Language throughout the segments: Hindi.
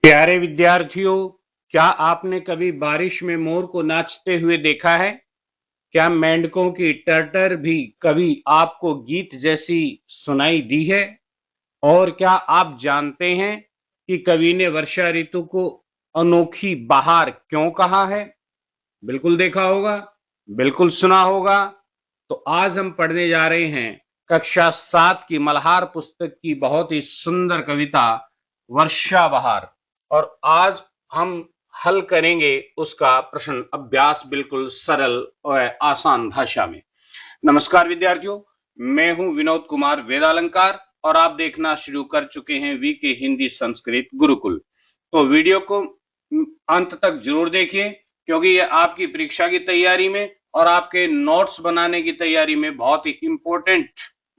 प्यारे विद्यार्थियों, क्या आपने कभी बारिश में मोर को नाचते हुए देखा है? क्या मेंढकों की टर्टर भी कभी आपको गीत जैसी सुनाई दी है? और क्या आप जानते हैं कि कवि ने वर्षा ऋतु को अनोखी बहार क्यों कहा है? बिल्कुल देखा होगा, बिल्कुल सुना होगा। तो आज हम पढ़ने जा रहे हैं कक्षा 7 की मल्हार पुस्तक की बहुत ही सुंदर कविता वर्षा बहार। और आज हम हल करेंगे उसका प्रश्न अभ्यास बिल्कुल सरल और आसान भाषा में। नमस्कार विद्यार्थियों, मैं हूं विनोद कुमार वेदालंकार और आप देखना शुरू कर चुके हैं वीके हिंदी संस्कृत गुरुकुल। तो वीडियो को अंत तक जरूर देखिए, क्योंकि यह आपकी परीक्षा की तैयारी में और आपके नोट्स बनाने की तैयारी में बहुत ही इंपॉर्टेंट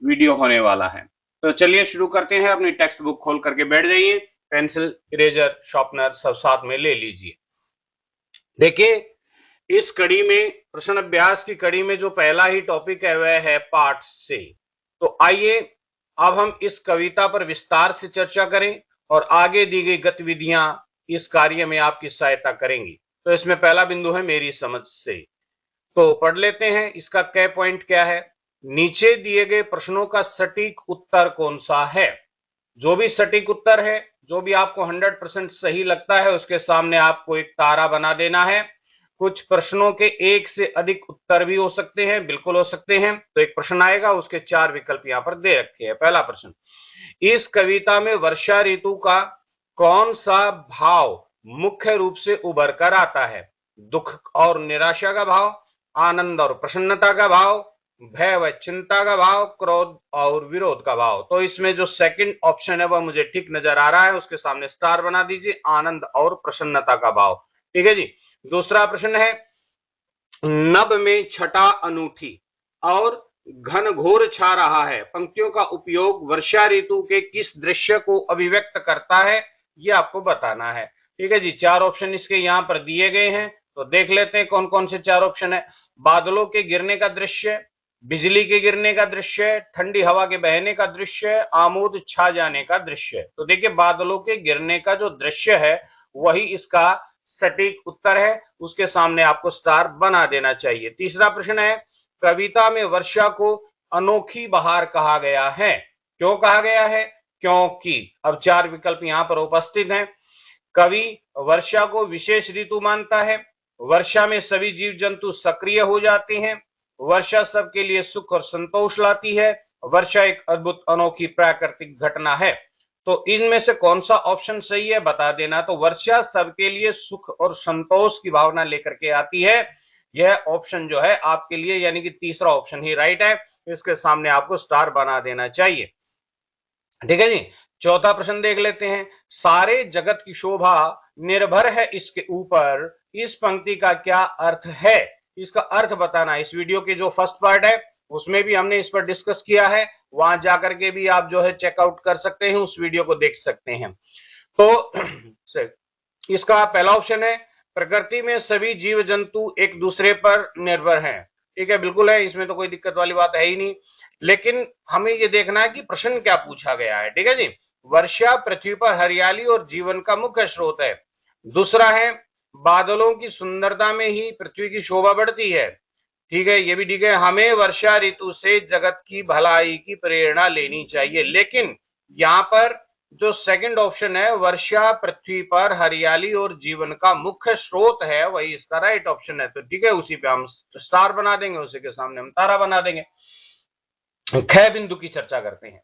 वीडियो होने वाला है। तो चलिए शुरू करते हैं। अपनी टेक्स्ट बुक खोल करके बैठ जाइए, पेंसिल, इरेजर, शार्पनर सब साथ में ले लीजिए। देखिए, इस कड़ी में, प्रश्न अभ्यास की कड़ी में जो पहला ही टॉपिक है वह है पार्ट से। तो आइए अब हम इस कविता पर विस्तार से चर्चा करें और आगे दी गई गतिविधियां इस कार्य में आपकी सहायता करेंगी। तो इसमें पहला बिंदु है मेरी समझ से। तो पढ़ लेते हैं, इसका कै पॉइंट क्या है। नीचे दिए गए प्रश्नों का सटीक उत्तर कौन सा है? जो भी सटीक उत्तर है, जो भी आपको 100% सही लगता है, उसके सामने आपको एक तारा बना देना है। कुछ प्रश्नों के एक से अधिक उत्तर भी हो सकते हैं, बिल्कुल हो सकते हैं। तो एक प्रश्न आएगा, उसके 4 विकल्प यहां पर दे रखे हैं। पहला प्रश्न, इस कविता में वर्षा ऋतु का कौन सा भाव मुख्य रूप से उभर कर आता है? दुख और निराशा का भाव, आनंद और प्रसन्नता का भाव, भय व चिंता का भाव, क्रोध और विरोध का भाव। तो इसमें जो सेकंड ऑप्शन है वह मुझे ठीक नजर आ रहा है, उसके सामने स्टार बना दीजिए, आनंद और प्रसन्नता का भाव। ठीक है जी। दूसरा प्रश्न है, नभ में छटा अनूठी और घन घोर छा रहा है पंक्तियों का उपयोग वर्षा ऋतु के किस दृश्य को अभिव्यक्त करता है, यह आपको बताना है। ठीक है जी। 4 ऑप्शन इसके यहां पर दिए गए हैं, तो देख लेते हैं कौन कौन से 4 ऑप्शन है। बादलों के गिरने का दृश्य, बिजली के गिरने का दृश्य, ठंडी हवा के बहने का दृश्य, आमोद छा जाने का दृश्य। तो देखिए, बादलों के गिरने का जो दृश्य है वही इसका सटीक उत्तर है, उसके सामने आपको स्टार बना देना चाहिए। तीसरा प्रश्न है, कविता में वर्षा को अनोखी बहार कहा गया है, क्यों कहा गया है? क्योंकि अब 4 विकल्प यहां पर उपस्थित हैं। कवि वर्षा को विशेष ऋतु मानता है, वर्षा में सभी जीव जंतु सक्रिय हो जाते हैं, वर्षा सबके लिए सुख और संतोष लाती है, वर्षा एक अद्भुत अनोखी प्राकृतिक घटना है। तो इनमें से कौन सा ऑप्शन सही है बता देना। तो वर्षा सबके लिए सुख और संतोष की भावना लेकर के आती है, यह ऑप्शन जो है आपके लिए, यानी कि तीसरा ऑप्शन ही राइट है। इसके सामने आपको स्टार बना देना चाहिए। ठीक है जी। चौथा प्रश्न देख लेते हैं, सारे जगत की शोभा निर्भर है इसके ऊपर, इस पंक्ति का क्या अर्थ है? इसका अर्थ बताना। इस वीडियो के जो फर्स्ट पार्ट है उसमें भी हमने इस पर डिस्कस किया है, वहां जाकर के भी आप जो है चेकआउट कर सकते हैं, उस वीडियो को देख सकते हैं। तो इसका पहला ऑप्शन है, प्रकृति में सभी जीव जंतु एक दूसरे पर निर्भर हैं। ठीक है, बिल्कुल है, इसमें तो कोई दिक्कत वाली बात है ही नहीं। लेकिन हमें ये देखना है कि प्रश्न क्या पूछा गया है। ठीक है जी। वर्षा पृथ्वी पर हरियाली और जीवन का मुख्य स्रोत है। दूसरा है, बादलों की सुंदरता में ही पृथ्वी की शोभा बढ़ती है। ठीक है, ये भी ठीक है। हमें वर्षा ऋतु से जगत की भलाई की प्रेरणा लेनी चाहिए। लेकिन यहाँ पर जो सेकंड ऑप्शन है, वर्षा पृथ्वी पर हरियाली और जीवन का मुख्य स्रोत है, वही इसका राइट ऑप्शन है। तो ठीक है, उसी पे हम स्टार बना देंगे, उसी के सामने हम तारा बना देंगे। ख बिंदु की चर्चा करते हैं।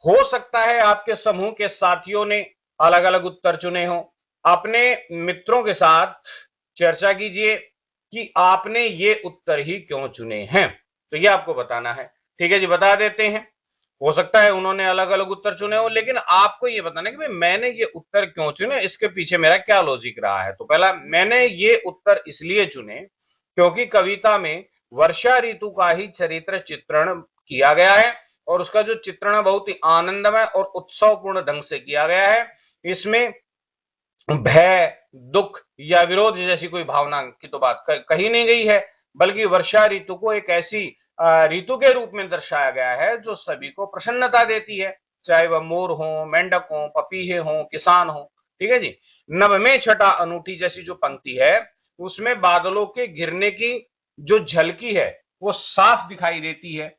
हो सकता है आपके समूह के साथियों ने अलग अलग उत्तर चुने हो। अपने मित्रों के साथ चर्चा कीजिए कि आपने ये उत्तर ही क्यों चुने हैं, तो ये आपको बताना है। ठीक है जी, बता देते हैं। हो सकता है उन्होंने अलग अलग उत्तर चुने हो, लेकिन आपको ये बताना है कि भाई मैंने ये उत्तर क्यों चुने, इसके पीछे मेरा क्या लॉजिक रहा है। तो पहला, मैंने ये उत्तर इसलिए चुने क्योंकि कविता में वर्षा ऋतु का ही चरित्र चित्रण किया गया है और उसका जो चित्रण बहुत ही आनंदमय और उत्सवपूर्ण ढंग से किया गया है। इसमें भय, दुख या विरोध जैसी कोई भावना की तो बात कही नहीं गई है, बल्कि वर्षा ऋतु को एक ऐसी ऋतु के रूप में दर्शाया गया है जो सभी को प्रसन्नता देती है, चाहे वह मोर हो, मेंढक हो, पपीहे हो, किसान हो। ठीक है जी। नभ में छटा अनूठी जैसी जो पंक्ति है उसमें बादलों के घिरने की जो झलकी है वो साफ दिखाई देती है।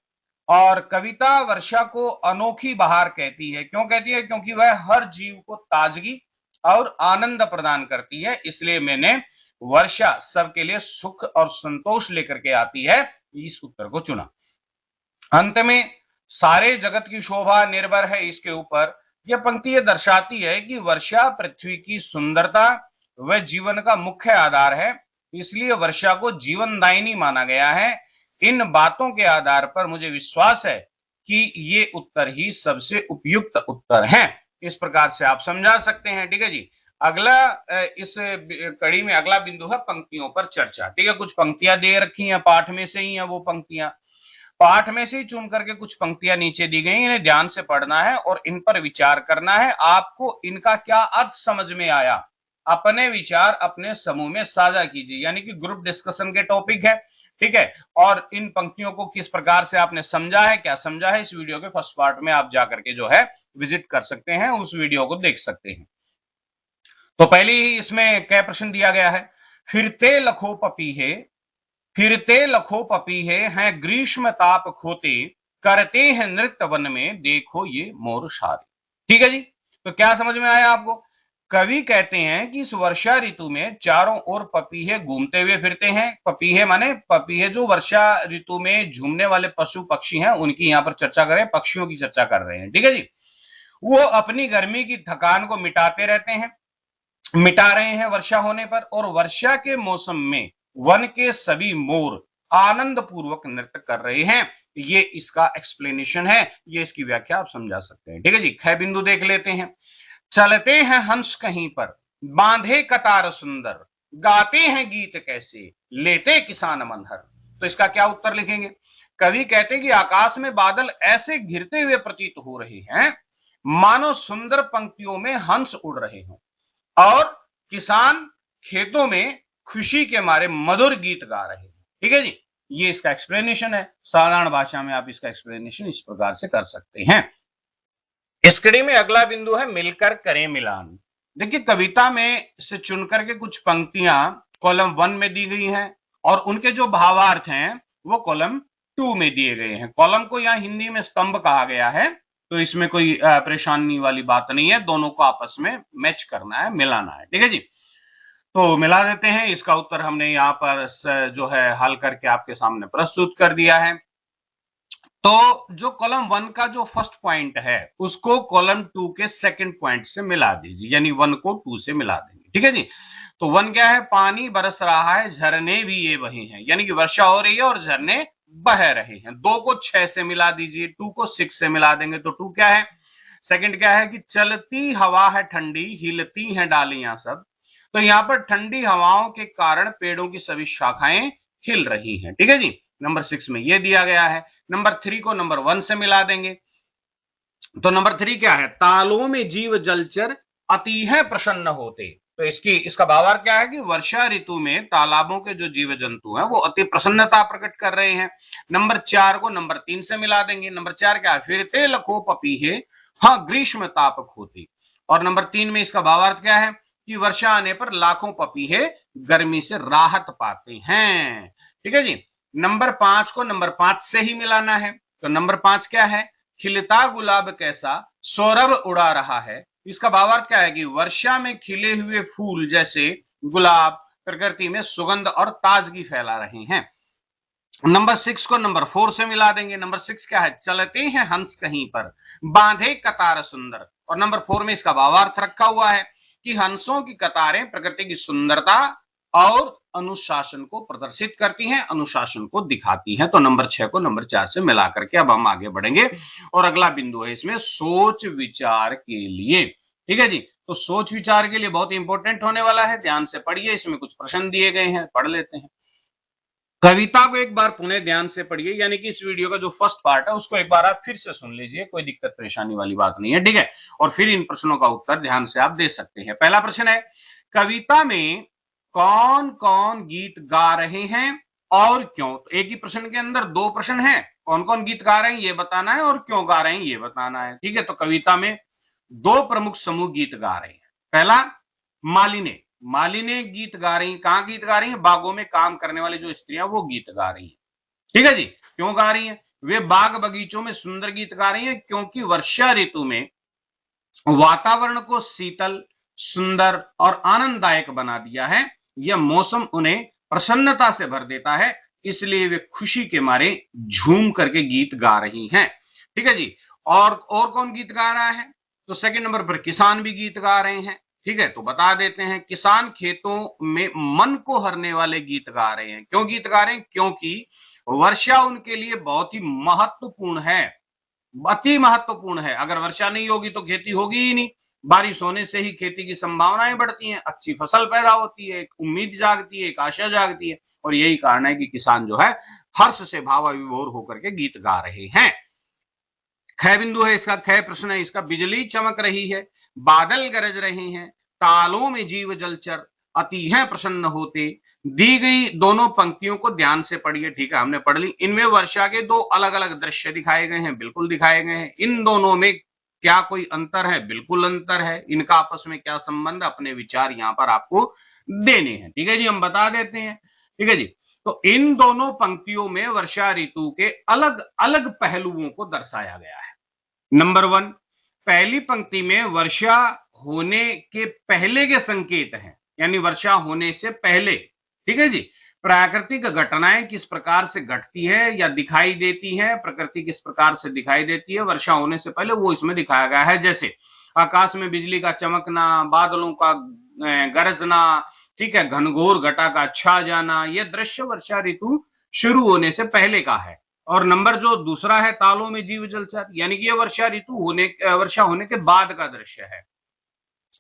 और कविता वर्षा को अनोखी बहार कहती है। क्यों कहती है? क्योंकि वह हर जीव को ताजगी और आनंद प्रदान करती है, इसलिए मैंने वर्षा सबके लिए सुख और संतोष लेकर के आती है, इस उत्तर को चुना। अंत में सारे जगत की शोभा निर्भर है इसके ऊपर। यह पंक्ति यह दर्शाती है कि वर्षा पृथ्वी की सुंदरता व जीवन का मुख्य आधार है, इसलिए वर्षा को जीवनदायिनी माना गया है। इन बातों के आधार पर मुझे विश्वास है कि ये उत्तर ही सबसे उपयुक्त उत्तर है। इस प्रकार से आप समझा सकते हैं। ठीक है जी। अगला इस कड़ी में अगला बिंदु है पंक्तियों पर चर्चा। ठीक है, कुछ पंक्तियां दे रखी हैं, पाठ में से ही है वो पंक्तियां, पाठ में से ही चुन करके कुछ पंक्तियां नीचे दी गई, इन्हें ध्यान से पढ़ना है और इन पर विचार करना है। आपको इनका क्या अर्थ समझ में आया, अपने विचार अपने समूह में साझा कीजिए, यानी कि ग्रुप डिस्कशन के टॉपिक है। ठीक है, और इन पंक्तियों को किस प्रकार से आपने समझा है, क्या समझा है, इस वीडियो के फर्स्ट पार्ट में आप जाकर के जो है विजिट कर सकते हैं, उस वीडियो को देख सकते हैं। तो पहले ही इसमें क्या प्रश्न दिया गया है? फिरते लखो पपीहे, फिरते लखो पपीहे हैं ग्रीष्म ताप खोते, करते हैं नृत्य वन में देखो ये मोर शारे। ठीक है जी। तो क्या समझ में आया आपको? कवि कहते हैं कि इस वर्षा ऋतु में चारों ओर पपीहे घूमते हुए फिरते हैं। पपीहे माने पपीहे जो वर्षा ऋतु में झूमने वाले पशु पक्षी हैं, उनकी यहां पर चर्चा करें, पक्षियों की चर्चा कर रहे हैं। ठीक है जी। वो अपनी गर्मी की थकान को मिटाते रहते हैं, मिटा रहे हैं वर्षा होने पर, और वर्षा के मौसम में वन के सभी मोर आनंद पूर्वक नृत्य कर रहे हैं। ये इसका एक्सप्लेनेशन है, ये इसकी व्याख्या आप समझा सकते हैं। ठीक है जी। ख बिंदु देख लेते हैं। चलते हैं हंस कहीं पर, बांधे कतार सुंदर, गाते हैं गीत कैसे, लेते किसान मनहर। तो इसका क्या उत्तर लिखेंगे? कवि कहते हैं कि आकाश में बादल ऐसे घिरते हुए प्रतीत हो रहे हैं मानो सुंदर पंक्तियों में हंस उड़ रहे हों, और किसान खेतों में खुशी के मारे मधुर गीत गा रहे हैं। ठीक है जी। ये इसका एक्सप्लेनेशन है। साधारण भाषा में आप इसका एक्सप्लेनेशन इस प्रकार से कर सकते हैं। इस कड़ी में अगला बिंदु है मिलकर करें मिलान। देखिए, कविता में से चुनकर के कुछ पंक्तियां कॉलम 1 में दी गई हैं और उनके जो भावार्थ हैं वो कॉलम 2 में दिए गए हैं। कॉलम को यहाँ हिंदी में स्तंभ कहा गया है, तो इसमें कोई परेशानी वाली बात नहीं है, दोनों को आपस में मैच करना है, मिलाना है। ठीक है जी। तो मिला देते हैं। इसका उत्तर हमने यहाँ पर जो है हल करके आपके सामने प्रस्तुत कर दिया है। तो जो कॉलम 1 का जो फर्स्ट पॉइंट है उसको कॉलम 2 के सेकंड पॉइंट से मिला दीजिए, यानी 1 को 2 से मिला देंगे। ठीक है जी। तो 1 क्या है? पानी बरस रहा है, झरने भी ये वही हैं, यानी कि वर्षा हो रही है और झरने बह रहे हैं। 2 को 6 से मिला दीजिए, 2 को 6 से मिला देंगे तो 2 क्या है? सेकंड क्या है कि चलती हवा है ठंडी, हिलती हैं डालियां सब। तो यहाँ पर ठंडी हवाओं के कारण पेड़ों की सभी शाखाएं हिल रही हैं। ठीक है जी। नंबर 6 में ये दिया गया है। नंबर 3 को नंबर 1 से मिला देंगे। तो नंबर 3 क्या है? तालों में जीव जलचर अति है प्रसन्न होते। तो इसका भावार्थ क्या है कि वर्षा ऋतु में तालाबों के जो जीव जंतु हैं वो अति प्रसन्नता प्रकट कर रहे हैं। नंबर 4 को नंबर 3 से मिला देंगे। नंबर 4 क्या है? फिरते लखो पपीहे हाँ ग्रीष्म ताप खोते। और नंबर 3 में इसका भावार्थ क्या है कि वर्षा आने पर लाखों पपीहे गर्मी से राहत पाते हैं। ठीक है जी। नंबर 5 को नंबर 5 से ही मिलाना है। तो नंबर 5 क्या है? खिलता गुलाब कैसा सौरभ उड़ा रहा है। इसका भावार्थ क्या है कि वर्षा में खिले हुए फूल जैसे गुलाब प्रकृति में सुगंध और ताजगी फैला रहे हैं। नंबर 6 को नंबर 4 से मिला देंगे। नंबर 6 क्या है? चलते हैं हंस कहीं पर, बांधे कतार सुंदर। और नंबर 4 में इसका भावार्थ रखा हुआ है कि हंसों की कतारें प्रकृति की सुंदरता और अनुशासन को प्रदर्शित करती हैं, अनुशासन को दिखाती हैं। तो नंबर 6 को नंबर 4 से मिलाकर के अब हम आगे बढ़ेंगे और अगला बिंदु है इसमें सोच विचार के लिए। ठीक है जी। तो सोच विचार के लिए बहुत इंपॉर्टेंट होने वाला है, ध्यान से पढ़िए। इसमें कुछ प्रश्न दिए गए हैं, पढ़ लेते हैं। कविता को एक बार पुनः ध्यान से पढ़िए, यानी कि इस वीडियो का जो फर्स्ट पार्ट है उसको एक बार आप फिर से सुन लीजिए, कोई दिक्कत परेशानी वाली बात नहीं है। ठीक है, और फिर इन प्रश्नों का उत्तर ध्यान से आप दे सकते हैं। पहला प्रश्न है, कविता में कौन कौन गीत गा रहे हैं और क्यों? तो एक ही प्रश्न के अंदर 2 प्रश्न हैं, कौन कौन गीत गा रहे हैं ये बताना है और क्यों गा रहे हैं ये बताना है। ठीक है, तो कविता में 2 प्रमुख समूह गीत गा रहे हैं। पहला, मालिनी। मालिनी गीत गा रही, कहां गीत गा रही है? बागों में काम करने वाली जो स्त्रियां वो गीत गा रही है। ठीक है जी। क्यों गा रही है? वे बाग बगीचों में सुंदर गीत गा रही है क्योंकि वर्षा ऋतु में वातावरण को शीतल, सुंदर और आनंददायक बना दिया है। यह मौसम उन्हें प्रसन्नता से भर देता है, इसलिए वे खुशी के मारे झूम करके गीत गा रही हैं। ठीक है जी। और कौन गीत गा रहा है? तो सेकंड नंबर पर किसान भी गीत गा रहे हैं। ठीक है, तो बता देते हैं, किसान खेतों में मन को हरने वाले गीत गा रहे हैं। क्यों गीत गा रहे हैं? क्योंकि वर्षा उनके लिए बहुत ही महत्वपूर्ण है, अति महत्वपूर्ण है। अगर वर्षा नहीं होगी तो खेती होगी ही नहीं। बारिश होने से ही खेती की संभावनाएं बढ़ती हैं, अच्छी फसल पैदा होती है, एक उम्मीद जागती है, एक आशा जागती है। और यही कारण है कि किसान जो है हर्ष से भावाविभोर होकर के गीत गा रहे हैं। ख बिंदु है इसका, ख प्रश्न है इसका। बिजली चमक रही है, बादल गरज रहे हैं, तालों में जीव जलचर अति है प्रसन्न होते। दी गई दोनों पंक्तियों को ध्यान से पढ़िए। ठीक है, हमने पढ़ ली। इनमें वर्षा के दो अलग अलग दृश्य दिखाए गए हैं, बिल्कुल दिखाए गए हैं। इन दोनों में क्या कोई अंतर है? बिल्कुल अंतर है। इनका आपस में क्या संबंध? अपने विचार यहां पर आपको देने हैं। ठीक है जी, हम बता देते हैं। ठीक है जी। तो इन दोनों पंक्तियों में वर्षा ऋतु के अलग अलग पहलुओं को दर्शाया गया है। नंबर 1, पहली पंक्ति में वर्षा होने के पहले के संकेत हैं, यानी वर्षा होने से पहले। ठीक है जी। प्राकृतिक घटनाएं किस प्रकार से घटती है या दिखाई देती है, प्रकृति किस प्रकार से दिखाई देती है वर्षा होने से पहले, वो इसमें दिखाया गया है। जैसे आकाश में बिजली का चमकना, बादलों का गरजना, ठीक है, घनघोर घटा का छा जाना, यह दृश्य वर्षा ऋतु शुरू होने से पहले का है। और नंबर जो दूसरा है, तालों में जीव जलचर, यानी कि यह वर्षा होने के बाद का दृश्य है,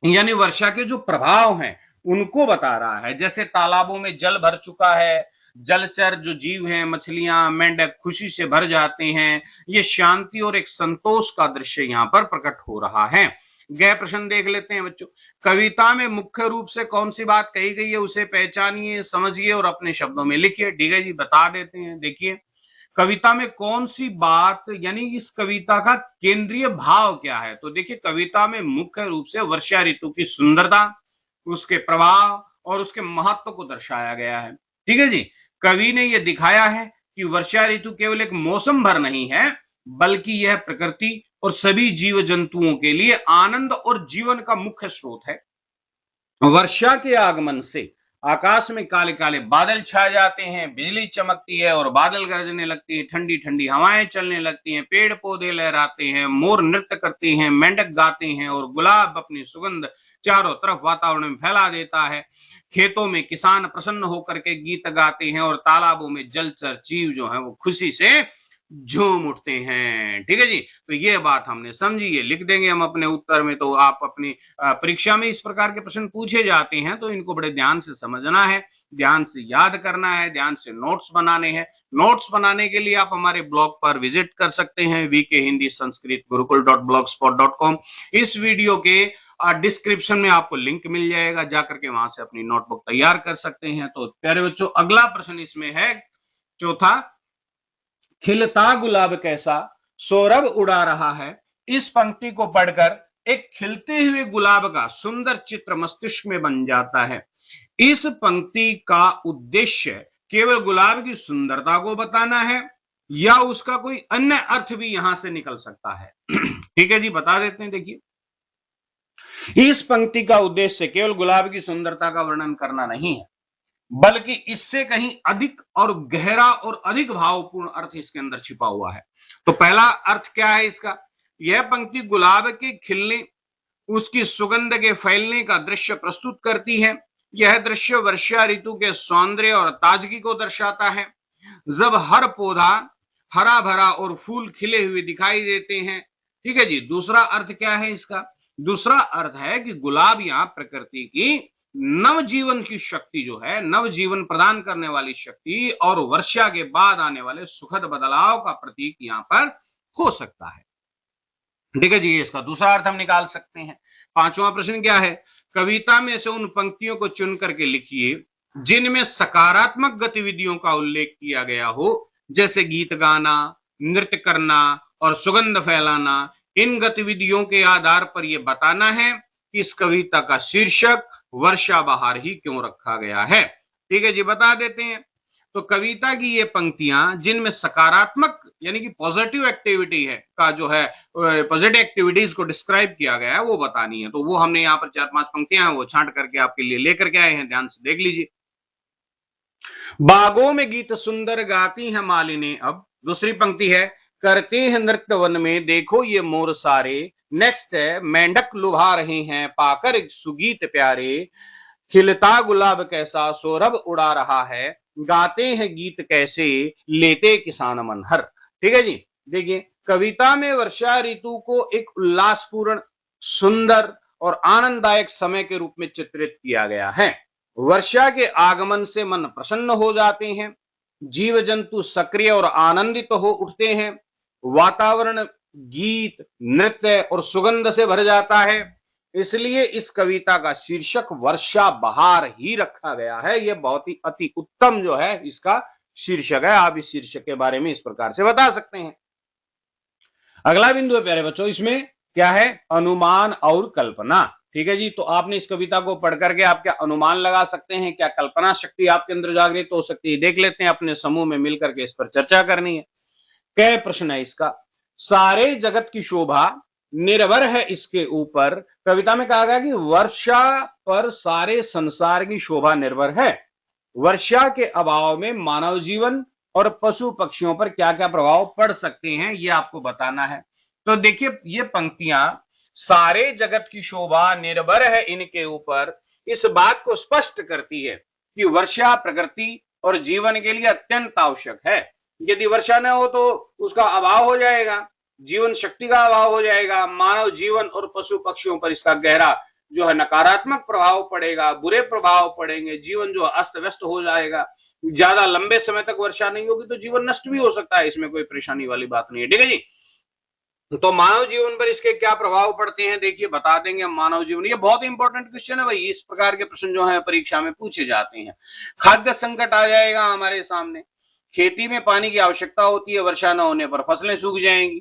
यानी वर्षा के जो प्रभाव हैं उनको बता रहा है। जैसे तालाबों में जल भर चुका है, जलचर जो जीव हैं, मछलियां, मेंढक खुशी से भर जाते हैं। ये शांति और एक संतोष का दृश्य यहाँ पर प्रकट हो रहा है। गए प्रश्न देख लेते हैं बच्चों। कविता में मुख्य रूप से कौन सी बात कही गई है उसे पहचानिए, समझिए और अपने शब्दों में लिखिए। ठीक है जी, बता देते हैं। देखिए, कविता में कौन सी बात, यानी इस कविता का केंद्रीय भाव क्या है? तो देखिए, कविता में मुख्य रूप से वर्षा ऋतु की सुंदरता, उसके प्रभाव और उसके महत्व को दर्शाया गया है। ठीक है जी। कवि ने यह दिखाया है कि वर्षा ऋतु केवल एक मौसम भर नहीं है, बल्कि यह प्रकृति और सभी जीव जंतुओं के लिए आनंद और जीवन का मुख्य स्रोत है। वर्षा के आगमन से आकाश में काले काले बादल छा जाते हैं, बिजली चमकती है और बादल गरजने लगती है, ठंडी ठंडी हवाएं चलने लगती हैं, पेड़ पौधे लहराते हैं, मोर नृत्य करते हैं, मेंढक गाते हैं और गुलाब अपनी सुगंध चारों तरफ वातावरण में फैला देता है। खेतों में किसान प्रसन्न होकर के गीत गाते हैं और तालाबों में जलचर जीव जो है वो खुशी से झूम उठते हैं। ठीक है जी। तो ये बात हमने समझी, ये लिख देंगे हम अपने उत्तर में। तो आप अपनी परीक्षा में इस प्रकार के प्रश्न पूछे जाते हैं तो इनको बड़े ध्यान से समझना है, ध्यान से याद करना है, ध्यान से नोट्स बनाने हैं। नोट्स बनाने के लिए आप हमारे ब्लॉग पर विजिट कर सकते हैं, वीके हिंदी संस्कृत गुरुकुल.blogspot.com। इस वीडियो के डिस्क्रिप्शन में आपको लिंक मिल जाएगा, जाकर के वहां से अपनी नोटबुक तैयार कर सकते हैं। तो प्यारे बच्चों, अगला प्रश्न इसमें है चौथा, खिलता गुलाब कैसा सौरभ उड़ा रहा है। इस पंक्ति को पढ़कर एक खिलते हुए गुलाब का सुंदर चित्र मस्तिष्क में बन जाता है। इस पंक्ति का उद्देश्य केवल गुलाब की सुंदरता को बताना है या उसका कोई अन्य अर्थ भी यहां से निकल सकता है? ठीक है जी, बता देते हैं। देखिए, इस पंक्ति का उद्देश्य केवल गुलाब की सुंदरता का वर्णन करना नहीं है, बल्कि इससे कहीं अधिक और गहरा और अधिक भावपूर्ण अर्थ इसके अंदर छिपा हुआ है। तो पहला अर्थ क्या है इसका? यह पंक्ति गुलाब के खिलने, उसकी सुगंध के फैलने का दृश्य प्रस्तुत करती है। यह दृश्य वर्षा ऋतु के सौंदर्य और ताजगी को दर्शाता है। जब हर पौधा हरा भरा और फूल खिले हुए दिखाई देते हैं। ठीक है जी। दूसरा अर्थ क्या है इसका? दूसरा अर्थ है कि गुलाब यहाँ प्रकृति की नवजीवन की शक्ति जो है, नवजीवन प्रदान करने वाली शक्ति और वर्षा के बाद आने वाले सुखद बदलाव का प्रतीक यहाँ पर हो सकता है। ठीक है जी, इसका दूसरा अर्थ हम निकाल सकते हैं। पांचवा प्रश्न क्या है? कविता में से उन पंक्तियों को चुन करके लिखिए जिनमें सकारात्मक गतिविधियों का उल्लेख किया गया हो, जैसे गीत गाना, नृत्य करना और सुगंध फैलाना। इन गतिविधियों के आधार पर यह बताना है कि इस कविता का शीर्षक वर्षा बहार ही क्यों रखा गया है। ठीक है जी, बता देते हैं। तो कविता की ये पंक्तियां जिनमें सकारात्मक यानी कि पॉजिटिव एक्टिविटी है का जो है पॉजिटिव एक्टिविटीज को डिस्क्राइब किया गया है वो बतानी है। तो वो हमने यहाँ पर 4-5 पंक्तियां हैं वो छांट करके आपके लिए लेकर के आए हैं, ध्यान से देख लीजिए। बागों में गीत सुंदर गाती हैं मालिनी अब। दूसरी पंक्ति है, करते हैं नृत्य वन में देखो ये मोर सारे। नेक्स्ट है, मेंढक लुभा रहे हैं पाकर सुगीत प्यारे। खिलता गुलाब कैसा सौरभ उड़ा रहा है, गाते हैं गीत कैसे लेते किसान मन हर। ठीक है जी, देखिए कविता में वर्षा ऋतु को एक उल्लासपूर्ण, सुंदर और आनंददायक समय के रूप में चित्रित किया गया है। वर्षा के आगमन से मन प्रसन्न हो जाते हैं, जीव जंतु सक्रिय और आनंदित हो उठते हैं, वातावरण गीत, नृत्य और सुगंध से भर जाता है। इसलिए इस कविता का शीर्षक वर्षा बहार ही रखा गया है। यह बहुत ही अति उत्तम जो है इसका शीर्षक है। आप इस शीर्षक के बारे में इस प्रकार से बता सकते हैं। अगला बिंदु है प्यारे बच्चों, इसमें क्या है, अनुमान और कल्पना। ठीक है जी, तो आपने इस कविता को पढ़ करके आप क्या अनुमान लगा सकते हैं, क्या कल्पना शक्ति आपके अंदर जागृत हो सकती है, देख लेते हैं। अपने समूह में मिलकर के इस पर चर्चा करनी है। क्या प्रश्न है इसका, सारे जगत की शोभा निर्भर है इसके ऊपर। कविता में कहा गया कि वर्षा पर सारे संसार की शोभा निर्भर है। वर्षा के अभाव में मानव जीवन और पशु पक्षियों पर क्या क्या प्रभाव पड़ सकते हैं, ये आपको बताना है। तो देखिए ये पंक्तियां, सारे जगत की शोभा निर्भर है इनके ऊपर, इस बात को स्पष्ट करती है कि वर्षा प्रकृति और जीवन के लिए अत्यंत आवश्यक है। यदि वर्षा न हो तो उसका अभाव हो जाएगा, जीवन शक्ति का अभाव हो जाएगा, मानव जीवन और पशु पक्षियों पर इसका गहरा जो है नकारात्मक प्रभाव पड़ेगा, बुरे प्रभाव पड़ेंगे, जीवन जो अस्त व्यस्त हो जाएगा। ज्यादा लंबे समय तक वर्षा नहीं होगी तो जीवन नष्ट भी हो सकता है, इसमें कोई परेशानी वाली बात नहीं है। ठीक है जी, तो मानव जीवन पर इसके क्या प्रभाव पड़ते हैं, देखिए बता देंगे हम। मानव जीवन, ये बहुत इंपॉर्टेंट क्वेश्चन है भाई, इस प्रकार के प्रश्न जो है परीक्षा में पूछे जाते हैं। खाद्य संकट आ जाएगा हमारे सामने, खेती में पानी की आवश्यकता होती है, वर्षा न होने पर फसलें सूख जाएंगी।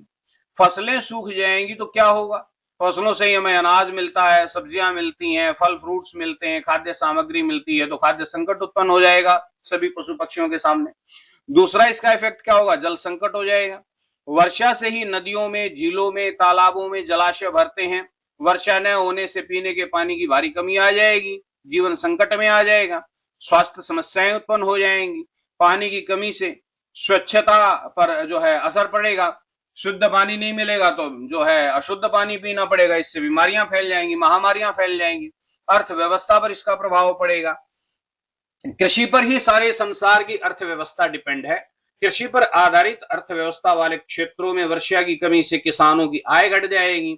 फसलें सूख जाएंगी तो क्या होगा, फसलों से ही हमें अनाज मिलता है, सब्जियां मिलती हैं, फल फ्रूट्स मिलते हैं, खाद्य सामग्री मिलती है, तो खाद्य संकट उत्पन्न हो जाएगा सभी पशु पक्षियों के सामने। दूसरा इसका इफेक्ट क्या होगा, जल संकट हो जाएगा। वर्षा से ही नदियों में, झीलों में, तालाबों में जलाशय भरते हैं। वर्षा न होने से पीने के पानी की भारी कमी आ जाएगी, जीवन संकट में आ जाएगा, स्वास्थ्य समस्याएं उत्पन्न हो जाएंगी। पानी की कमी से स्वच्छता पर जो है असर पड़ेगा, शुद्ध पानी नहीं मिलेगा तो जो है अशुद्ध पानी पीना पड़ेगा, इससे बीमारियां फैल जाएंगी, महामारियां फैल जाएंगी। अर्थव्यवस्था पर इसका प्रभाव पड़ेगा। कृषि पर ही सारे संसार की अर्थव्यवस्था डिपेंड है। कृषि पर आधारित अर्थव्यवस्था वाले क्षेत्रों में वर्षा की कमी से किसानों की आय घट जाएगी।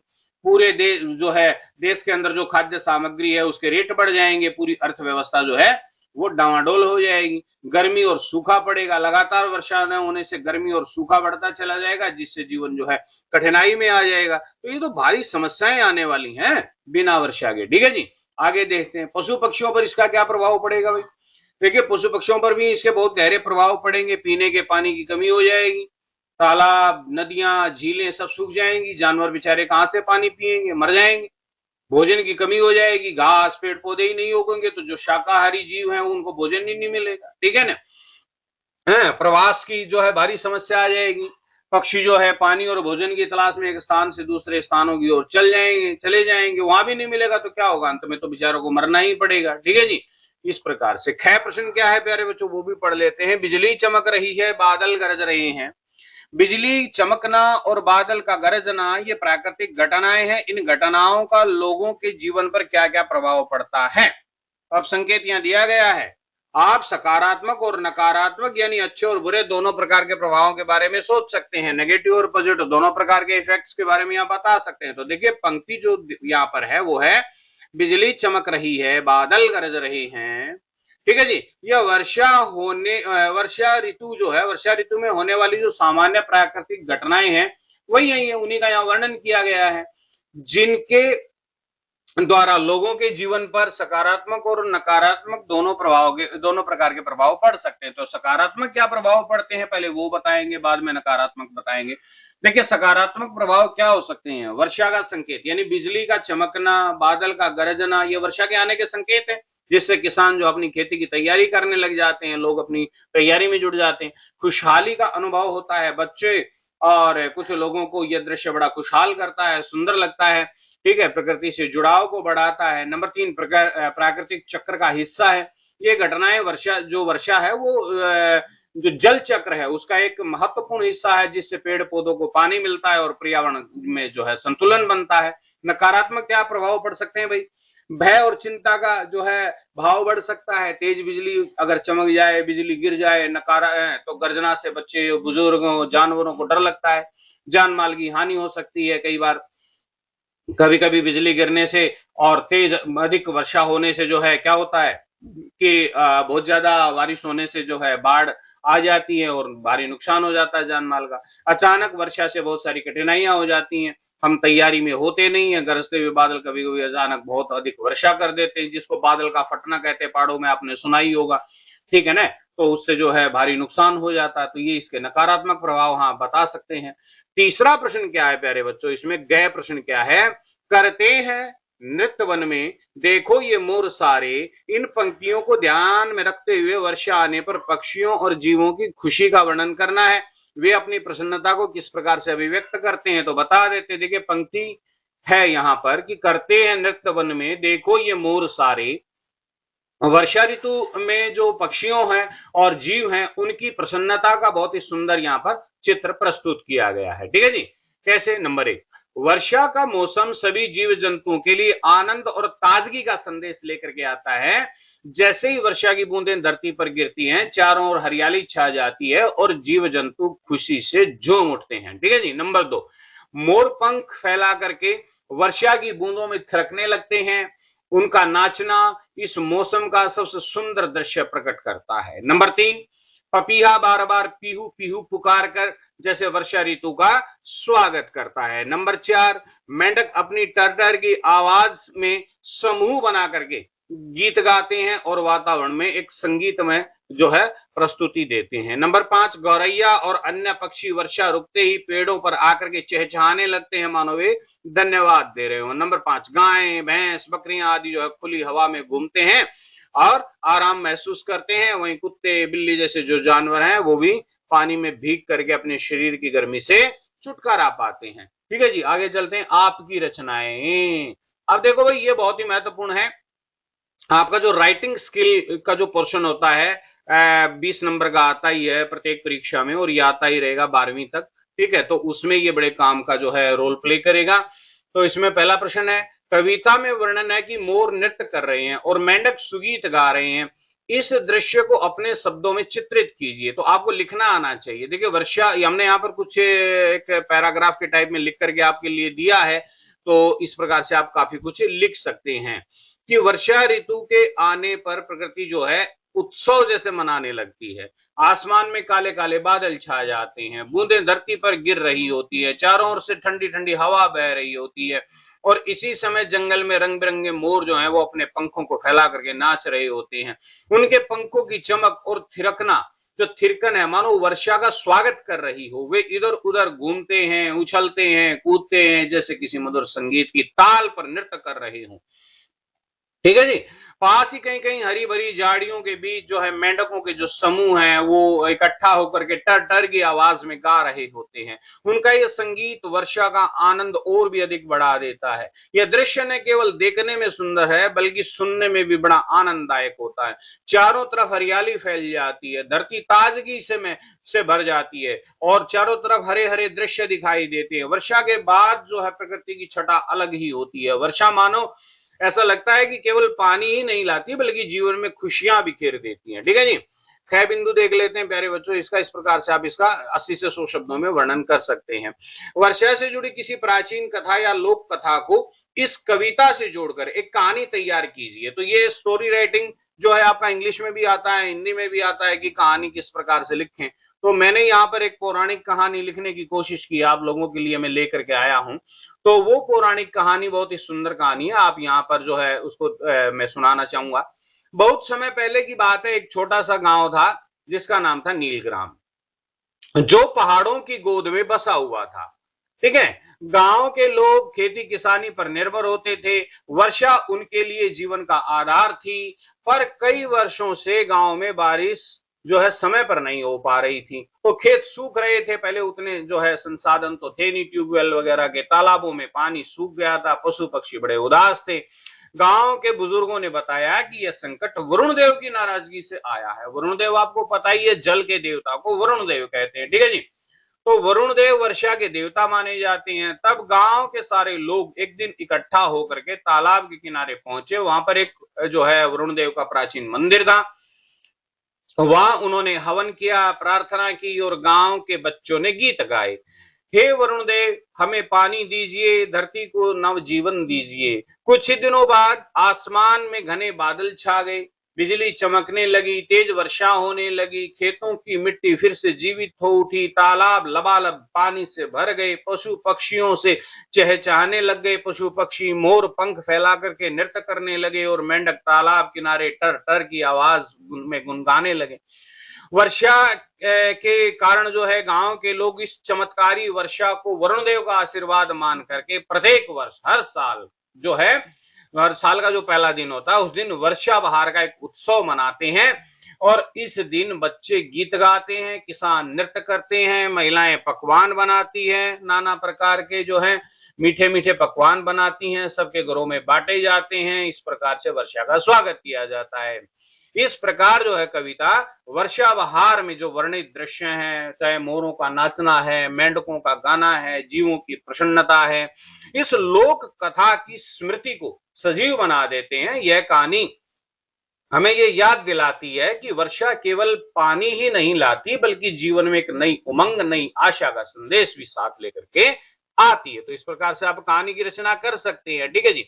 पूरे देश जो है, देश के अंदर जो खाद्य सामग्री है उसके रेट बढ़ जाएंगे, पूरी अर्थव्यवस्था जो है वो डावाडोल हो जाएगी। गर्मी और सूखा पड़ेगा, लगातार वर्षा न होने से गर्मी और सूखा बढ़ता चला जाएगा, जिससे जीवन जो है कठिनाई में आ जाएगा। तो ये तो भारी समस्याएं आने वाली हैं बिना वर्षा के। ठीक है जी, आगे देखते हैं पशु पक्षियों पर इसका क्या प्रभाव पड़ेगा भाई। देखिए पशु पक्षियों पर भी इसके बहुत गहरे प्रभाव पड़ेंगे। पीने के पानी की कमी हो जाएगी, तालाब, नदियां, झीलें सब सूख जाएंगी, जानवर बेचारे कहां से पानी पिएंगे, मर जाएंगे। भोजन की कमी हो जाएगी, घास पेड़ पौधे ही नहीं होंगे तो जो शाकाहारी जीव हैं उनको भोजन ही नहीं मिलेगा। ठीक है ना, प्रवास की जो है भारी समस्या आ जाएगी। पक्षी जो है पानी और भोजन की तलाश में एक स्थान से दूसरे स्थानों की ओर चले जाएंगे, वहां भी नहीं मिलेगा तो क्या होगा, अंत में तो बेचारों को मरना ही पड़ेगा। ठीक है जी, इस प्रकार से। ख प्रश्न क्या है प्यारे बच्चों, वो भी पढ़ लेते हैं। बिजली चमक रही है, बादल गरज रहे हैं। बिजली चमकना और बादल का गरजना ये प्राकृतिक घटनाएं हैं। इन घटनाओं का लोगों के जीवन पर क्या क्या प्रभाव पड़ता है, अब संकेत यहाँ दिया गया है। आप सकारात्मक और नकारात्मक यानी अच्छे और बुरे दोनों प्रकार के प्रभावों के बारे में सोच सकते हैं। नेगेटिव और पॉजिटिव दोनों प्रकार के इफेक्ट्स के बारे में यहाँ बता सकते हैं। तो देखिए पंक्ति जो यहाँ पर है वो है, बिजली चमक रही है, बादल गरज रहे हैं। ठीक है जी, यह वर्षा ऋतु जो है, वर्षा ऋतु में होने वाली जो सामान्य प्राकृतिक घटनाएं हैं वही है, उन्हीं का यहाँ वर्णन किया गया है, जिनके द्वारा लोगों के जीवन पर सकारात्मक और नकारात्मक दोनों प्रकार के प्रभाव पड़ सकते हैं। तो सकारात्मक क्या प्रभाव पड़ते हैं पहले वो बताएंगे, बाद में नकारात्मक बताएंगे। देखिए सकारात्मक प्रभाव क्या हो सकते हैं, वर्षा का संकेत यानी बिजली का चमकना, बादल का गरजना, ये वर्षा के आने के संकेत है, जिससे किसान जो अपनी खेती की तैयारी करने लग जाते हैं, लोग अपनी तैयारी में जुट जाते हैं। खुशहाली का अनुभव होता है, बच्चे और कुछ लोगों को यह दृश्य बड़ा खुशहाल करता है, सुंदर लगता है। ठीक है, प्रकृति से जुड़ाव को बढ़ाता है। नंबर 3 प्राकृतिक चक्र का हिस्सा है। ये घटनाएं वर्षा है वो जो जल चक्र है उसका एक महत्वपूर्ण हिस्सा है, जिससे पेड़ पौधों को पानी मिलता है और पर्यावरण में जो है संतुलन बनता है। नकारात्मक क्या प्रभाव पड़ सकते हैं भाई, भय और चिंता का जो है भाव बढ़ सकता है। तेज बिजली अगर चमक जाए, बिजली गिर जाए, नकारा तो गर्जना से बच्चे, बुजुर्गों, जानवरों को डर लगता है, जान माल की हानि हो सकती है। कई बार कभी कभी बिजली गिरने से और तेज अधिक वर्षा होने से जो है क्या होता है कि बहुत ज्यादा बारिश होने से जो है बाढ़ आ जाती है और भारी नुकसान हो जाता है जान माल का। अचानक वर्षा से बहुत सारी कठिनाइयां हो जाती हैं, हम तैयारी में होते नहीं है, गरजते हुए बादल कभी कभी अचानक बहुत अधिक वर्षा कर देते हैं, जिसको बादल का फटना कहते हैं, पहाड़ों में आपने सुना ही होगा। ठीक है ना, तो उससे जो है भारी नुकसान हो जाता है। तो ये इसके नकारात्मक प्रभाव हाँ बता सकते हैं। तीसरा प्रश्न क्या है प्यारे बच्चों, इसमें गय प्रश्न क्या है, करते हैं नृत्य वन में देखो ये मोर सारे, इन पंक्तियों को ध्यान में रखते हुए वर्षा आने पर पक्षियों और जीवों की खुशी का वर्णन करना है। वे अपनी प्रसन्नता को किस प्रकार से अभिव्यक्त करते हैं तो बता देते। देखिए पंक्ति है यहाँ पर कि करते हैं नृत्य वन में देखो ये मोर सारे, वर्षा ऋतु में जो पक्षियों हैं और जीव हैं उनकी प्रसन्नता का बहुत ही सुंदर यहाँ पर चित्र प्रस्तुत किया गया है। ठीक है जी, कैसे, नंबर 1, वर्षा का मौसम सभी जीव जंतुओं के लिए आनंद और ताजगी का संदेश लेकर के आता है। जैसे ही वर्षा की बूंदें धरती पर गिरती हैं, चारों ओर हरियाली छा जाती है और जीव जंतु खुशी से झूम उठते हैं। ठीक है जी, नंबर 2, मोर पंख फैला करके वर्षा की बूंदों में थिरकने लगते हैं, उनका नाचना इस मौसम का सबसे सुंदर दृश्य प्रकट करता है। नंबर 3, पपीहा बार बार पीहू पीहू पुकार कर जैसे वर्षा ऋतु का स्वागत करता है। नंबर 4, मेंढक अपनी टरटर की आवाज में समूह बना करके गीत गाते हैं और वातावरण में एक संगीतमय जो है प्रस्तुति देते हैं। नंबर 5, गौरैया और अन्य पक्षी वर्षा रुकते ही पेड़ों पर आकर के चहचहाने लगते हैं, मानो वे धन्यवाद दे रहे हो। नंबर 5, गायें, भैंस, बकरियां आदि जो है खुली हवा में घूमते हैं और आराम महसूस करते हैं। वहीं कुत्ते, बिल्ली जैसे जो जानवर हैं वो भी पानी में भीग करके अपने शरीर की गर्मी से छुटकारा पाते हैं। ठीक है जी, आगे चलते हैं, आपकी रचनाएं। अब देखो भाई ये बहुत ही महत्वपूर्ण है, आपका जो राइटिंग स्किल का जो पोर्शन होता है 20 नंबर का आता ही है प्रत्येक परीक्षा में और ये आता ही रहेगा 12वीं तक। ठीक है, तो उसमें ये बड़े काम का जो है रोल प्ले करेगा। तो इसमें पहला प्रश्न है, कविता में वर्णन है कि मोर नृत्य कर रहे हैं और मेंढक सुगीत गा रहे हैं, इस दृश्य को अपने शब्दों में चित्रित कीजिए। तो आपको लिखना आना चाहिए। देखिए वर्षा, हमने यहाँ पर कुछ एक पैराग्राफ के टाइप में लिख करके आपके लिए दिया है, तो इस प्रकार से आप काफी कुछ लिख सकते हैं कि वर्षा ऋतु के आने पर प्रकृति जो है उत्सव जैसे मनाने लगती है। आसमान में काले काले बादल छा जाते हैं, बूंदें धरती पर गिर रही होती है, चारों ओर से ठंडी ठंडी हवा बह रही होती है और इसी समय जंगल में रंग बिरंगे मोर जो हैं वो अपने पंखों को फैला करके नाच रहे होते हैं। उनके पंखों की चमक और थिरकना, जो थिरकन है मानो वर्षा का स्वागत कर रही हो। वे इधर उधर घूमते हैं, उछलते हैं, कूदते हैं, जैसे किसी मधुर संगीत की ताल पर नृत्य कर रहे हों। ठीक है जी, पास ही कहीं कहीं हरी भरी झाड़ियों के बीच जो है मेंढकों के जो समूह हैं वो इकट्ठा होकर के टर टर की आवाज में गा रहे होते हैं। उनका ये संगीत वर्षा का आनंद और भी अधिक बढ़ा देता है। यह दृश्य न केवल देखने में सुंदर है बल्कि सुनने में भी बड़ा आनंददायक होता है। चारों तरफ हरियाली फैल जाती है, धरती ताजगी से भर जाती है और चारों तरफ हरे हरे दृश्य दिखाई देते हैं। वर्षा के बाद जो है प्रकृति की छटा अलग ही होती है। वर्षा मानो ऐसा लगता है कि केवल पानी ही नहीं लाती बल्कि जीवन में खुशियां बिखेर देती हैं। ठीक है जी, ख बिंदु देख लेते हैं प्यारे बच्चों, इसका इस प्रकार से आप इसका 80 से 100 शब्दों में वर्णन कर सकते हैं। वर्षा से जुड़ी किसी प्राचीन कथा या लोक कथा को इस कविता से जोड़कर एक कहानी तैयार कीजिए। तो ये स्टोरी राइटिंग जो है आपका इंग्लिश में भी आता है, हिंदी में भी आता है कि कहानी किस प्रकार से लिखें। तो मैंने यहाँ पर एक पौराणिक कहानी लिखने की कोशिश की, आप लोगों के लिए मैं लेकर के आया हूँ। तो वो पौराणिक कहानी बहुत ही सुंदर कहानी है, आप यहाँ पर जो है उसको मैं सुनाना चाहूंगा। बहुत समय पहले की बात है, एक छोटा सा गांव था जिसका नाम था नीलग्राम, जो पहाड़ों की गोद में बसा हुआ था। ठीक है, गांव के लोग खेती किसानी पर निर्भर होते थे। वर्षा उनके लिए जीवन का आधार थी, पर कई वर्षों से गांव में बारिश जो है समय पर नहीं हो पा रही थी। तो खेत सूख रहे थे, पहले उतने जो है संसाधन तो थे नहीं, ट्यूबवेल वगैरह के, तालाबों में पानी सूख गया था, पशु पक्षी बड़े उदास थे। गांव के बुजुर्गों ने बताया कि यह संकट वरुण देव की नाराजगी से आया है। वरुण देव आपको पता ही है, जल के देवता को वरुण देव कहते हैं। ठीक है जी, तो वरुण देव वर्षा के देवता माने जाते हैं। तब गांव के सारे लोग एक दिन इकट्ठा होकर के तालाब के किनारे पहुंचे। वहां पर एक जो है वरुण देव का प्राचीन मंदिर था। वहां उन्होंने हवन किया, प्रार्थना की और गांव के बच्चों ने गीत गाए। हे वरुण देव, हमें पानी दीजिए, धरती को नव जीवन दीजिए। कुछ ही दिनों बाद आसमान में घने बादल छा गए, बिजली चमकने लगी, तेज वर्षा होने लगी, खेतों की मिट्टी फिर से जीवित हो उठी, तालाब लबालब पानी से भर गए, पशु पक्षियों से चहचहाने लग गए, पशु पक्षी मोर पंख फैला करके नृत्य करने लगे और मेंढक तालाब किनारे टर टर की आवाज में गुनगाने लगे। वर्षा के कारण जो है गांव के लोग इस चमत्कारी वर्षा को वरुण देव का आशीर्वाद मान करके प्रत्येक वर्ष हर साल जो है, हर साल का जो पहला दिन होता है उस दिन वर्षा बहार का एक उत्सव मनाते हैं। और इस दिन बच्चे गीत गाते हैं, किसान नृत्य करते हैं, महिलाएं पकवान बनाती हैं, नाना प्रकार के जो है मीठे मीठे पकवान बनाती हैं, सबके घरों में बांटे जाते हैं। इस प्रकार से वर्षा का स्वागत किया जाता है। इस प्रकार जो है कविता वर्षा बहार में जो वर्णित दृश्य हैं, चाहे मोरों का नाचना है, मेंढकों का गाना है, जीवों की प्रसन्नता है, इस लोक कथा की स्मृति को सजीव बना देते हैं। यह कहानी हमें ये याद दिलाती है कि वर्षा केवल पानी ही नहीं लाती, बल्कि जीवन में एक नई उमंग, नई आशा का संदेश भी साथ लेकर के आती है। तो इस प्रकार से आप कहानी की रचना कर सकते हैं। ठीक है जी,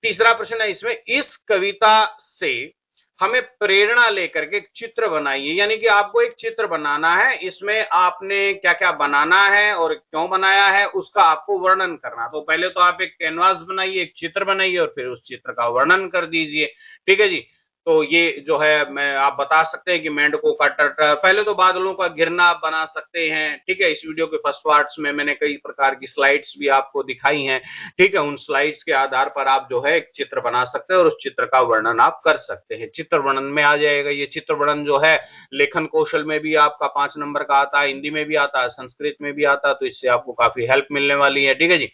तीसरा प्रश्न है इसमें, इस कविता से हमें प्रेरणा लेकर के एक चित्र बनाइए, यानी कि आपको एक चित्र बनाना है, इसमें आपने क्या क्या बनाना है और क्यों बनाया है उसका आपको वर्णन करना। तो पहले तो आप एक कैनवास बनाइए, एक चित्र बनाइए और फिर उस चित्र का वर्णन कर दीजिए। ठीक है जी, तो ये जो है मैं आप बता सकते हैं कि मेंढकों का टटर, पहले तो बादलों का गिरना आप बना सकते हैं। ठीक है, इस वीडियो के फर्स्ट पार्ट्स में मैंने कई प्रकार की स्लाइड्स भी आपको दिखाई हैं। ठीक है, उन स्लाइड्स के आधार पर आप जो है एक चित्र बना सकते हैं और उस चित्र का वर्णन आप कर सकते हैं। चित्र वर्णन में आ जाएगा। ये चित्र वर्णन जो है लेखन कौशल में भी आपका 5 नंबर का आता है, हिंदी में भी आता है, संस्कृत में भी आता है, तो इससे आपको काफी हेल्प मिलने वाली है। ठीक है जी,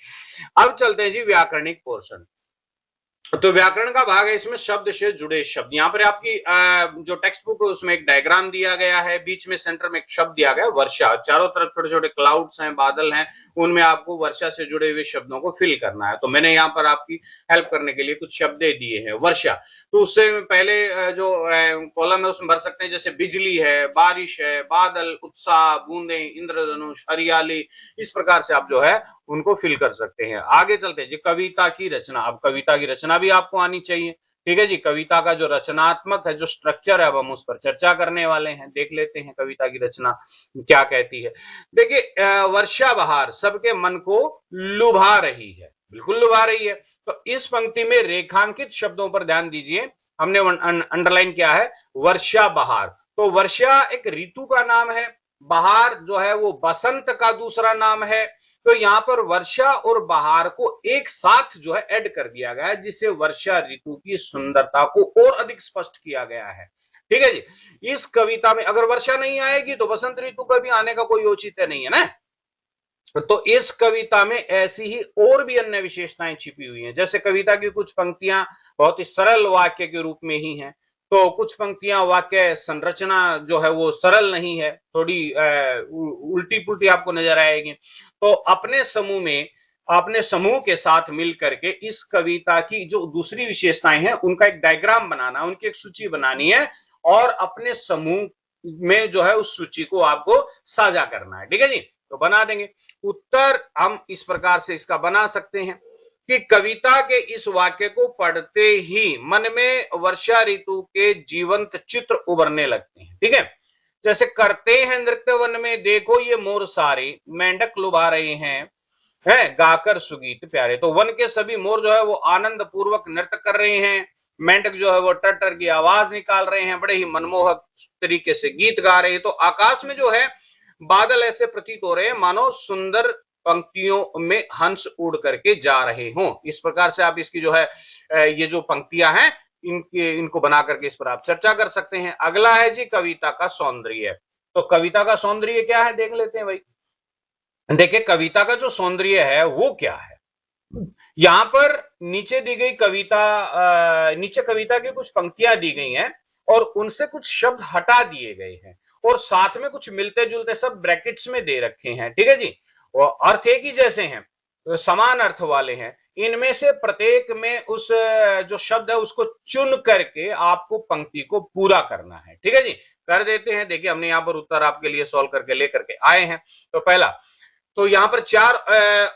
अब चलते हैं जी व्याकरणिक पोर्शन। तो व्याकरण का भाग है, इसमें शब्द से जुड़े शब्द। यहाँ पर आपकी जो टेक्स्ट बुक है उसमें एक डायग्राम दिया गया है, बीच में सेंटर में एक शब्द दिया गया है वर्षा, चारों तरफ छोटे छोटे क्लाउड्स हैं, बादल हैं, उनमें आपको वर्षा से जुड़े हुए शब्दों को फिल करना है। तो मैंने यहाँ पर आपकी हेल्प करने के लिए कुछ शब्द दिए हैं। वर्षा, तो उससे पहले जो कॉलम है उसमें भर सकते हैं, जैसे बिजली है, बारिश है, बादल, उत्साह, बूंदे, इंद्रधनुष, हरियाली, इस प्रकार से आप जो है उनको फिल कर सकते हैं। आगे चलते हैं जी, कविता की रचना। अब कविता की रचना भी आपको आनी चाहिए। ठीक है जी, कविता का जो रचनात्मक है, जो स्ट्रक्चर है, अब हम उस पर चर्चा करने वाले हैं। देख लेते हैं कविता की रचना क्या कहती है। देखिए, वर्षा बहार सबके मन को लुभा रही है, बिल्कुल लुभा रही है। तो इस पंक्ति में रेखांकित शब्दों पर ध्यान दीजिए, हमने अंडरलाइन किया है वर्षा बहार। तो वर्षा एक ऋतु का नाम है, बहार जो है वो बसंत का दूसरा नाम है। तो यहाँ पर वर्षा और बहार को एक साथ जो है ऐड कर दिया गया है, जिससे वर्षा ऋतु की सुंदरता को और अधिक स्पष्ट किया गया है। ठीक है जी, इस कविता में अगर वर्षा नहीं आएगी तो बसंत ऋतु का भी आने का कोई औचित्य नहीं है ना। तो इस कविता में ऐसी ही और भी अन्य विशेषताएं छिपी हुई हैं। जैसे कविता की कुछ पंक्तियां बहुत ही सरल वाक्य के रूप में ही हैं, तो कुछ पंक्तियां वाक्य संरचना जो है वो सरल नहीं है, थोड़ी उल्टी पुल्टी आपको नजर आएगी। तो अपने समूह के साथ मिल करके इस कविता की जो दूसरी विशेषताएं हैं उनका एक डायग्राम बनाना, उनकी एक सूची बनानी है और अपने समूह में जो है उस सूची को आपको साझा करना है। ठीक है जी, तो बना देंगे। उत्तर हम इस प्रकार से इसका बना सकते हैं कि कविता के इस वाक्य को पढ़ते ही मन में वर्षा ऋतु के जीवंत चित्र उभरने लगते हैं। ठीक है, जैसे करते हैं नृत्य वन में, देखो ये मोर सारे, मेंढक लुभा रहे हैं, है गाकर सुगीत प्यारे। तो वन के सभी मोर जो है वो आनंद पूर्वक नृत्य कर रहे हैं, मेंढक जो है वो टर की आवाज निकाल रहे हैं, बड़े ही मनमोहक तरीके से गीत गा रहे हैं। तो आकाश में जो है बादल ऐसे प्रतीत हो रहे हैं मानो सुंदर पंक्तियों में हंस उड़ करके जा रहे हों। इस प्रकार से आप इसकी जो है ये जो पंक्तियां हैं इनको बना करके इस पर आप चर्चा कर सकते हैं। अगला है जी कविता का सौंदर्य। तो कविता का सौंदर्य क्या है देख लेते हैं भाई। देखिए कविता का जो सौंदर्य है वो क्या है। यहां पर नीचे दी गई कविता, नीचे कविता की कुछ पंक्तियां दी गई हैं और उनसे कुछ शब्द हटा दिए गए हैं और साथ में कुछ मिलते जुलते सब ब्रैकेट्स में दे रखे हैं, ठीक है जी। और अर्थ एक ही जैसे हैं, समान अर्थ वाले हैं। इनमें से प्रत्येक में उस जो शब्द है उसको चुन करके आपको पंक्ति को पूरा करना है, ठीक है जी। कर देते हैं। देखिए हमने यहाँ पर उत्तर आपके लिए सॉल्व करके लेकर के आए हैं। तो पहला, तो यहां पर चार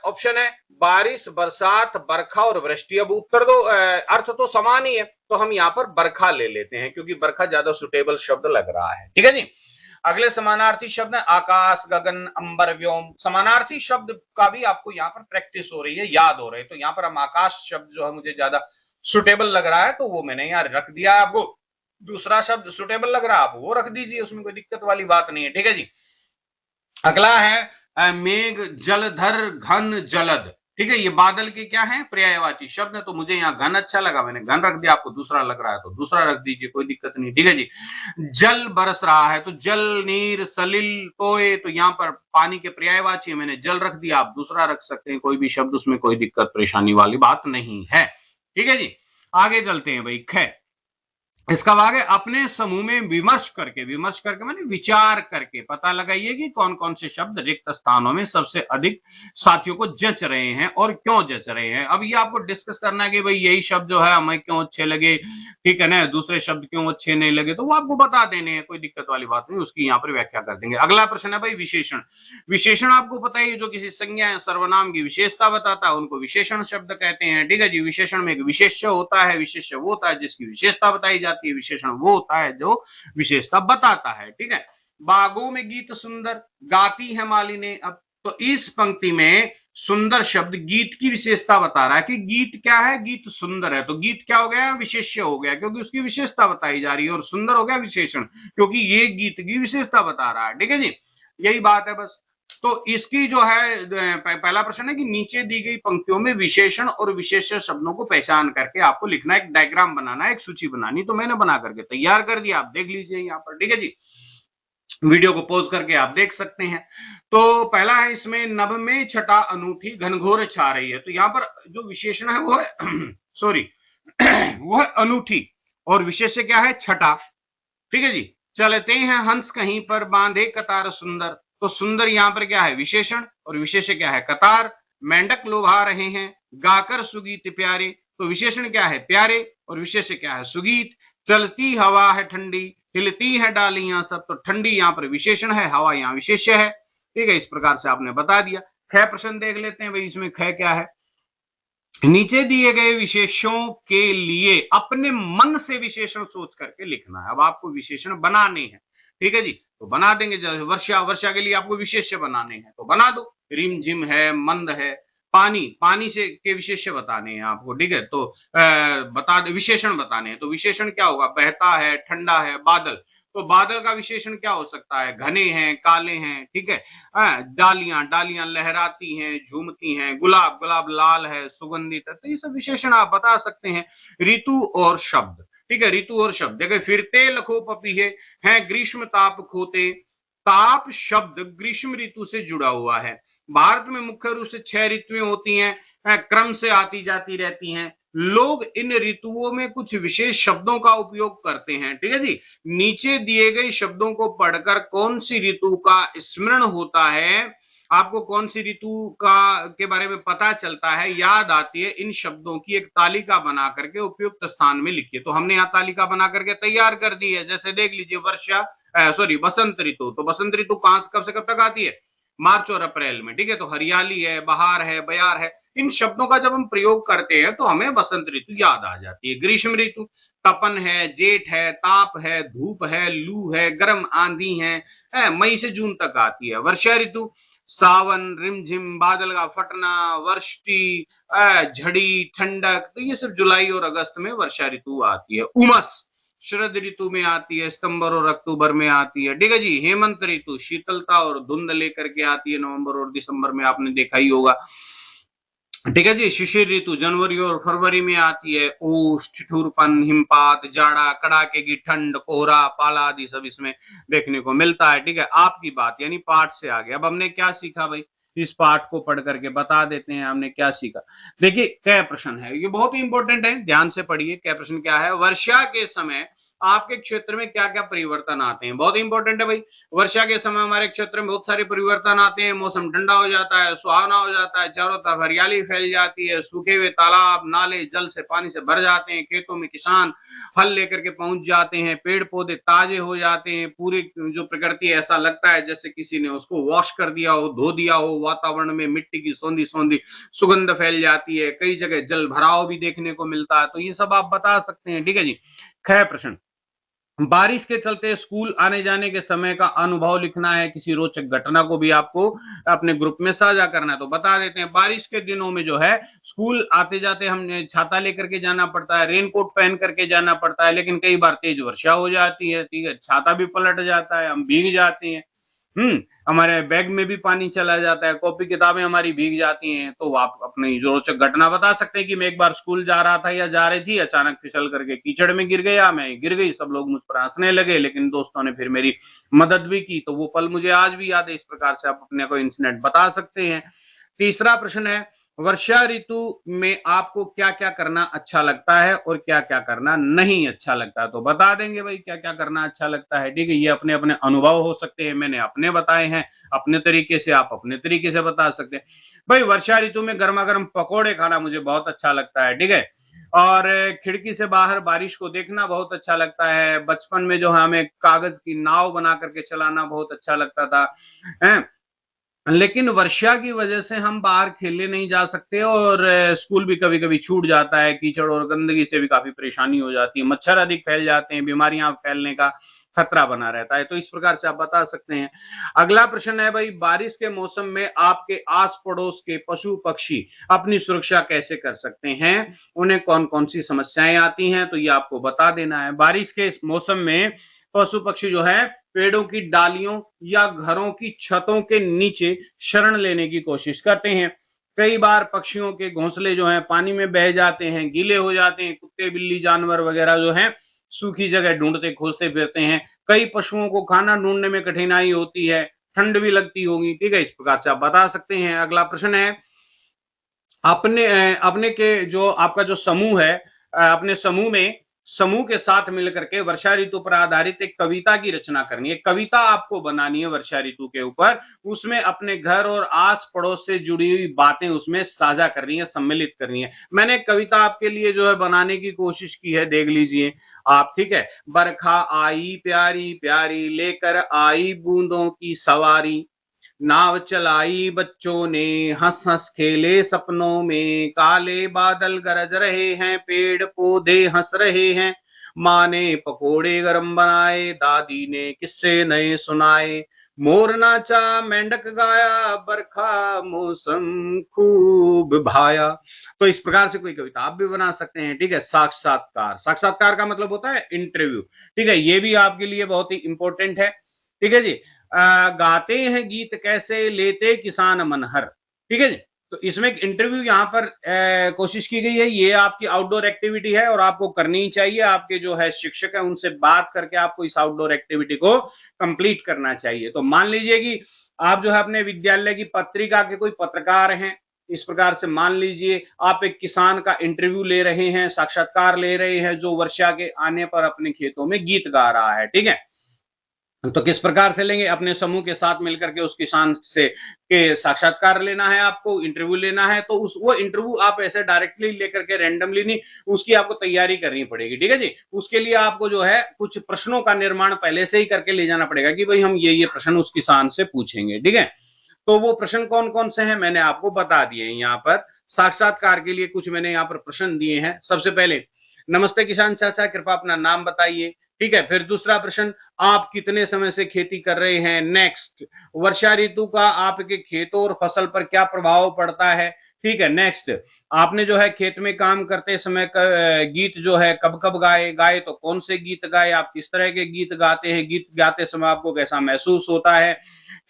ऑप्शन है, बारिश, बरसात, बरखा और वृष्टि। अब उत्तर दो, अर्थ तो समान ही है, तो हम यहाँ पर बरखा ले लेते हैं क्योंकि बरखा ज्यादा सुटेबल शब्द लग रहा है, ठीक है जी। अगले समानार्थी शब्द है आकाश, गगन, अंबर, व्योम। समानार्थी शब्द का भी आपको यहाँ पर प्रैक्टिस हो रही है, याद हो रहे है। तो यहाँ पर हम आकाश शब्द जो है मुझे ज्यादा सुटेबल लग रहा है तो वो मैंने यहाँ रख दिया है आपको। दूसरा शब्द सुटेबल लग रहा है आप वो रख दीजिए, उसमें कोई दिक्कत वाली बात नहीं है, ठीक है जी। अगला है मेघ, जलधर, घन, जलद। ठीक है, ये बादल के क्या है, पर्यायवाची शब्द है। तो मुझे यहाँ घन अच्छा लगा, मैंने घन रख दिया। आपको दूसरा लग रहा है तो दूसरा रख दीजिए, कोई दिक्कत नहीं, ठीक है जी। जल बरस रहा है तो जल, नीर, सलिल, तोए। तो यहाँ पर पानी के पर्यायवाची मैंने जल रख दिया, आप दूसरा रख सकते हैं, कोई भी शब्द, उसमें कोई दिक्कत परेशानी वाली बात नहीं है, ठीक है जी। आगे चलते हैं भाई। ख, इसका भाग है अपने समूह में विमर्श करके। विमर्श करके माने विचार करके पता लगाइए कि कौन कौन से शब्द रिक्त स्थानों में सबसे अधिक साथियों को जच रहे हैं और क्यों जच रहे हैं। अब ये आपको डिस्कस करना है कि भाई यही शब्द जो है हमें क्यों अच्छे लगे, ठीक है ना, दूसरे शब्द क्यों अच्छे नहीं लगे, तो वो आपको बता देने हैं, कोई दिक्कत वाली बात नहीं, उसकी यहाँ पर व्याख्या कर देंगे। अगला प्रश्न है भाई विशेषण। विशेषण आपको पता है जो किसी संज्ञा या सर्वनाम की विशेषता बताता है उनको विशेषण शब्द कहते हैं, ठीक है जी। विशेषण में एक विशेष्य होता है, विशेष्य वो होता है जिसकी विशेषता बताई जाती है, विशेषण वो होता है जो विशेषता बताता है, ठीक है। बागों में गीत सुंदर, गाती है मालिनी। अब तो इस पंक्ति में सुंदर शब्द गीत की विशेषता बता रहा है कि गीत क्या है, गीत सुंदर है। तो गीत क्या हो गया, विशेष्य हो गया क्योंकि उसकी विशेषता बताई जा रही है, और सुंदर हो गया विशेषण क्योंकि ये गीत की विशेषता बता रहा है, ठीक है जी। यही बात है बस। तो इसकी जो है पहला प्रश्न है कि नीचे दी गई पंक्तियों में विशेषण और विशेष्य शब्दों को पहचान करके आपको लिखना, एक डायग्राम बनाना, एक सूची बनानी। तो मैंने बना करके तैयार कर दिया, आप देख लीजिए यहाँ पर, ठीक है जी। वीडियो को पॉज करके आप देख सकते हैं। तो पहला है इसमें नभ में छटा अनूठी घनघोर छा रही है। तो यहाँ पर जो विशेषण है वो है सॉरी वो है अनूठी और विशेष्य क्या है, छटा, ठीक है जी। चलते हैं हंस कहीं पर बांधे कतार सुंदर। तो सुंदर यहाँ पर क्या है, विशेषण, और विशेष्य क्या है, कतार। मेंढक लोभा रहे हैं गाकर सुगीत प्यारे। तो विशेषण क्या है, प्यारे, और विशेष्य क्या है, सुगीत। चलती हवा है ठंडी, हिलती है डालियां सब। तो ठंडी यहाँ पर विशेषण है, हवा यहाँ विशेष्य है, ठीक है। इस प्रकार से आपने बता दिया। ख प्रश्न देख लेते हैं भाई, इसमें ख क्या है। नीचे दिए गए विशेषणों के लिए अपने मन से विशेषण सोच करके लिखना है। अब आपको विशेषण बनाने हैं, ठीक है जी। तो बना देंगे, जैसे वर्षा, वर्षा के लिए आपको विशेष्य बनाने हैं तो बना दो। रिम झिम है, मंद है, पानी, पानी से के विशेष्य बताने हैं आपको, ठीक है। तो बता दे, विशेषण बताने हैं। तो विशेषण क्या होगा, बहता है, ठंडा है, बादल। तो बादल का विशेषण क्या हो सकता है, घने हैं, काले हैं, ठीक है। डालियां, डालियां लहराती हैं, झूमती हैं। गुलाब, गुलाब लाल है, सुगंधित है। तो ये सब विशेषण आप बता सकते हैं। ऋतु और शब्द, ठीक है, ऋतु और शब्द। देखिए फिरते लखो पपीहे हैं, ग्रीष्म ताप खोते। ताप शब्द ग्रीष्म ऋतु से जुड़ा हुआ है। भारत में मुख्य रूप से 6 ऋतुएं होती हैं, क्रम से आती जाती रहती हैं। लोग इन ऋतुओं में कुछ विशेष शब्दों का उपयोग करते हैं, ठीक है जी। नीचे दिए गए शब्दों को पढ़कर कौन सी ऋतु का स्मरण होता है, आपको कौन सी ऋतु का के बारे में पता चलता है, याद आती है, इन शब्दों की एक तालिका बना करके उपयुक्त स्थान में लिखिए। तो हमने यहाँ तालिका बना करके तैयार कर दी है। जैसे देख लीजिए वर्षा, सॉरी बसंत ऋतु। तो बसंत ऋतु कहां से कब तक आती है, मार्च और अप्रैल में, ठीक है। तो हरियाली है, बहार है, बयार है, इन शब्दों का जब हम प्रयोग करते हैं तो हमें वसंत ऋतु याद आ जाती है। ग्रीष्म ऋतु तपन है, जेठ है, ताप है, धूप है, लू है, गर्म आंधी है, मई से जून तक आती है। वर्षा ऋतु सावन, रिमझिम, बादल का फटना, वर्ष्टि, झड़ी, ठंडक, तो ये सब जुलाई और अगस्त में वर्षा ऋतु आती है। उमस शरद ऋतु में आती है, सितंबर और अक्टूबर में आती है, ठीक है जी। हेमंत ऋतु शीतलता और धुंध लेकर के आती है, नवंबर और दिसंबर में, आपने देखा ही होगा, ठीक है जी। शिशिर ऋतु जनवरी और फरवरी में आती है। ओस, ठिठुरपन, हिमपात, जाड़ा, कड़ाके की ठंड, कोहरा, पाला आदि सब इसमें देखने को मिलता है, ठीक है। आपकी बात यानी पाठ से आ गया। अब हमने क्या सीखा भाई, इस पाठ को पढ़ करके बता देते हैं हमने क्या सीखा। देखिए क्या प्रश्न है, ये बहुत ही इंपॉर्टेंट है, ध्यान से पढ़िए। क्या प्रश्न क्या है, वर्षा के समय आपके क्षेत्र में क्या क्या परिवर्तन आते हैं, बहुत इंपॉर्टेंट है भाई। वर्षा के समय हमारे क्षेत्र में बहुत सारे परिवर्तन आते हैं। मौसम ठंडा हो जाता है, सुहावना हो जाता है, चारों तरफ हरियाली फैल जाती है, सूखे हुए तालाब नाले जल से पानी से भर जाते हैं, खेतों में किसान हल लेकर के पहुंच जाते हैं, पेड़ पौधे ताजे हो जाते हैं, पूरी जो प्रकृति ऐसा लगता है जैसे किसी ने उसको वॉश कर दिया हो, धो दिया हो। वातावरण में मिट्टी की सौंधी सौंधी सुगंध फैल जाती है, कई जगह जल भराव भी देखने को मिलता है। तो ये सब आप बता सकते हैं, ठीक है जी। ख प्रश्न, बारिश के चलते स्कूल आने जाने के समय का अनुभव लिखना है, किसी रोचक घटना को भी आपको अपने ग्रुप में साझा करना है। तो बता देते हैं, बारिश के दिनों में जो है स्कूल आते जाते हमें छाता लेकर के जाना पड़ता है, रेनकोट पहन करके जाना पड़ता है, लेकिन कई बार तेज वर्षा हो जाती है, ठीक है, छाता भी पलट जाता है, हम भीग जाते हैं। हमारे बैग में भी पानी चला जाता है, कॉपी किताबें हमारी भीग जाती हैं। तो आप अपनी जो रोचक घटना बता सकते हैं कि मैं एक बार स्कूल जा रहा था या जा रही थी, अचानक फिसल करके कीचड़ में गिर गया, मैं गिर गई, सब लोग मुझ पर हंसने लगे, लेकिन दोस्तों ने फिर मेरी मदद भी की। तो वो पल मुझे आज भी याद है। इस प्रकार से आप अपने कोई इंसिडेंट बता सकते हैं। तीसरा प्रश्न है, वर्षा ऋतु में आपको क्या क्या करना अच्छा लगता है और क्या क्या करना नहीं अच्छा लगता है। तो बता देंगे भाई क्या क्या करना अच्छा लगता है, ठीक है। ये अपने अपने अनुभव हो सकते हैं, मैंने अपने बताए हैं अपने तरीके से, आप अपने तरीके से बता सकते हैं। भाई वर्षा ऋतु में गर्मा गर्म पकौड़े खाना मुझे बहुत अच्छा लगता है, ठीक है। और खिड़की से बाहर बारिश को देखना बहुत अच्छा लगता है। बचपन में जो है हमें कागज की नाव बना करके चलाना बहुत अच्छा लगता था, है। लेकिन वर्षा की वजह से हम बाहर खेलने नहीं जा सकते और स्कूल भी कभी कभी छूट जाता है। कीचड़ और गंदगी से भी काफी परेशानी हो जाती है, मच्छर अधिक फैल जाते हैं, बीमारियां फैलने का खतरा बना रहता है। तो इस प्रकार से आप बता सकते हैं। अगला प्रश्न है भाई, बारिश के मौसम में आपके आस पड़ोस के पशु पक्षी अपनी सुरक्षा कैसे कर सकते हैं, उन्हें कौन कौन सी समस्याएं आती हैं, तो ये आपको बता देना है। बारिश के इस मौसम में पशु पक्षी जो है पेड़ों की डालियों या घरों की छतों के नीचे शरण लेने की कोशिश करते हैं। कई बार पक्षियों के घोंसले जो हैं पानी में बह जाते हैं, गीले हो जाते हैं। कुत्ते बिल्ली जानवर वगैरह जो हैं सूखी जगह ढूंढते खोजते फिरते हैं। कई पशुओं को खाना ढूंढने में कठिनाई होती है, ठंड भी लगती होगी, ठीक है। इस प्रकार से आप बता सकते हैं। अगला प्रश्न है, अपने अपने के जो आपका जो समूह है, अपने समूह में समूह के साथ मिलकर के वर्षा ऋतु पर आधारित एक कविता की रचना करनी है। कविता आपको बनानी है वर्षा ऋतु के ऊपर, उसमें अपने घर और आस पड़ोस से जुड़ी हुई बातें उसमें साझा करनी है, सम्मिलित करनी है। मैंने कविता आपके लिए जो है बनाने की कोशिश की है, देख लीजिए आप, ठीक है। बरखा आई प्यारी प्यारी, लेकर आई बूंदों की सवारी, नाव चलाई बच्चों ने, हंस हंस खेले सपनों में, काले बादल गरज रहे हैं, पेड़ पौधे हंस रहे हैं, माँ ने पकोड़े गरम बनाए, दादी ने किस्से नए सुनाए, मोर नाचा मेंढक गाया, बरखा मौसम खूब भाया। तो इस प्रकार से कोई कविता आप भी बना सकते हैं, ठीक है। साक्षात्कार, साक्षात्कार का मतलब होता है इंटरव्यू, ठीक है। ये भी आपके लिए बहुत ही इंपॉर्टेंट है, ठीक है जी। गाते हैं गीत कैसे, लेते किसान मनहर, ठीक है जी। तो इसमें इंटरव्यू यहाँ पर कोशिश की गई है। ये आपकी आउटडोर एक्टिविटी है और आपको करनी ही चाहिए। आपके जो है शिक्षक है उनसे बात करके आपको इस आउटडोर एक्टिविटी को कंप्लीट करना चाहिए। तो मान लीजिए कि आप जो है अपने विद्यालय की पत्रिका के कोई पत्रकार हैं, इस प्रकार से मान लीजिए आप एक किसान का इंटरव्यू ले रहे हैं, साक्षात्कार ले रहे हैं, जो वर्षा के आने पर अपने खेतों में गीत गा रहा है, ठीक है। तो किस प्रकार से लेंगे, अपने समूह के साथ मिलकर के उस किसान से के साक्षात्कार लेना है, आपको इंटरव्यू लेना है। तो उस वो इंटरव्यू आप ऐसे डायरेक्टली लेकर के रैंडमली नहीं, उसकी आपको तैयारी करनी पड़ेगी, ठीक है जी। उसके लिए आपको जो है कुछ प्रश्नों का निर्माण पहले से ही करके ले जाना पड़ेगा कि भाई हम ये प्रश्न उस किसान से पूछेंगे, ठीक है। तो वो प्रश्न कौन कौन से हैं मैंने आपको बता दिए हैं। यहाँ पर साक्षात्कार के लिए कुछ मैंने यहाँ पर प्रश्न दिए हैं। सबसे पहले, नमस्ते किसान चाचा, कृपया अपना नाम बताइए। ठीक है, फिर दूसरा प्रश्न, आप कितने समय से खेती कर रहे हैं। नेक्स्ट, वर्षा ऋतु का आपके खेतों और फसल पर क्या प्रभाव पड़ता है। ठीक है, नेक्स्ट, आपने जो है खेत में काम करते समय गीत जो है कब कब गाए तो कौन से गीत गाए, आप किस तरह के गीत गाते हैं, गीत गाते समय आपको कैसा महसूस होता है,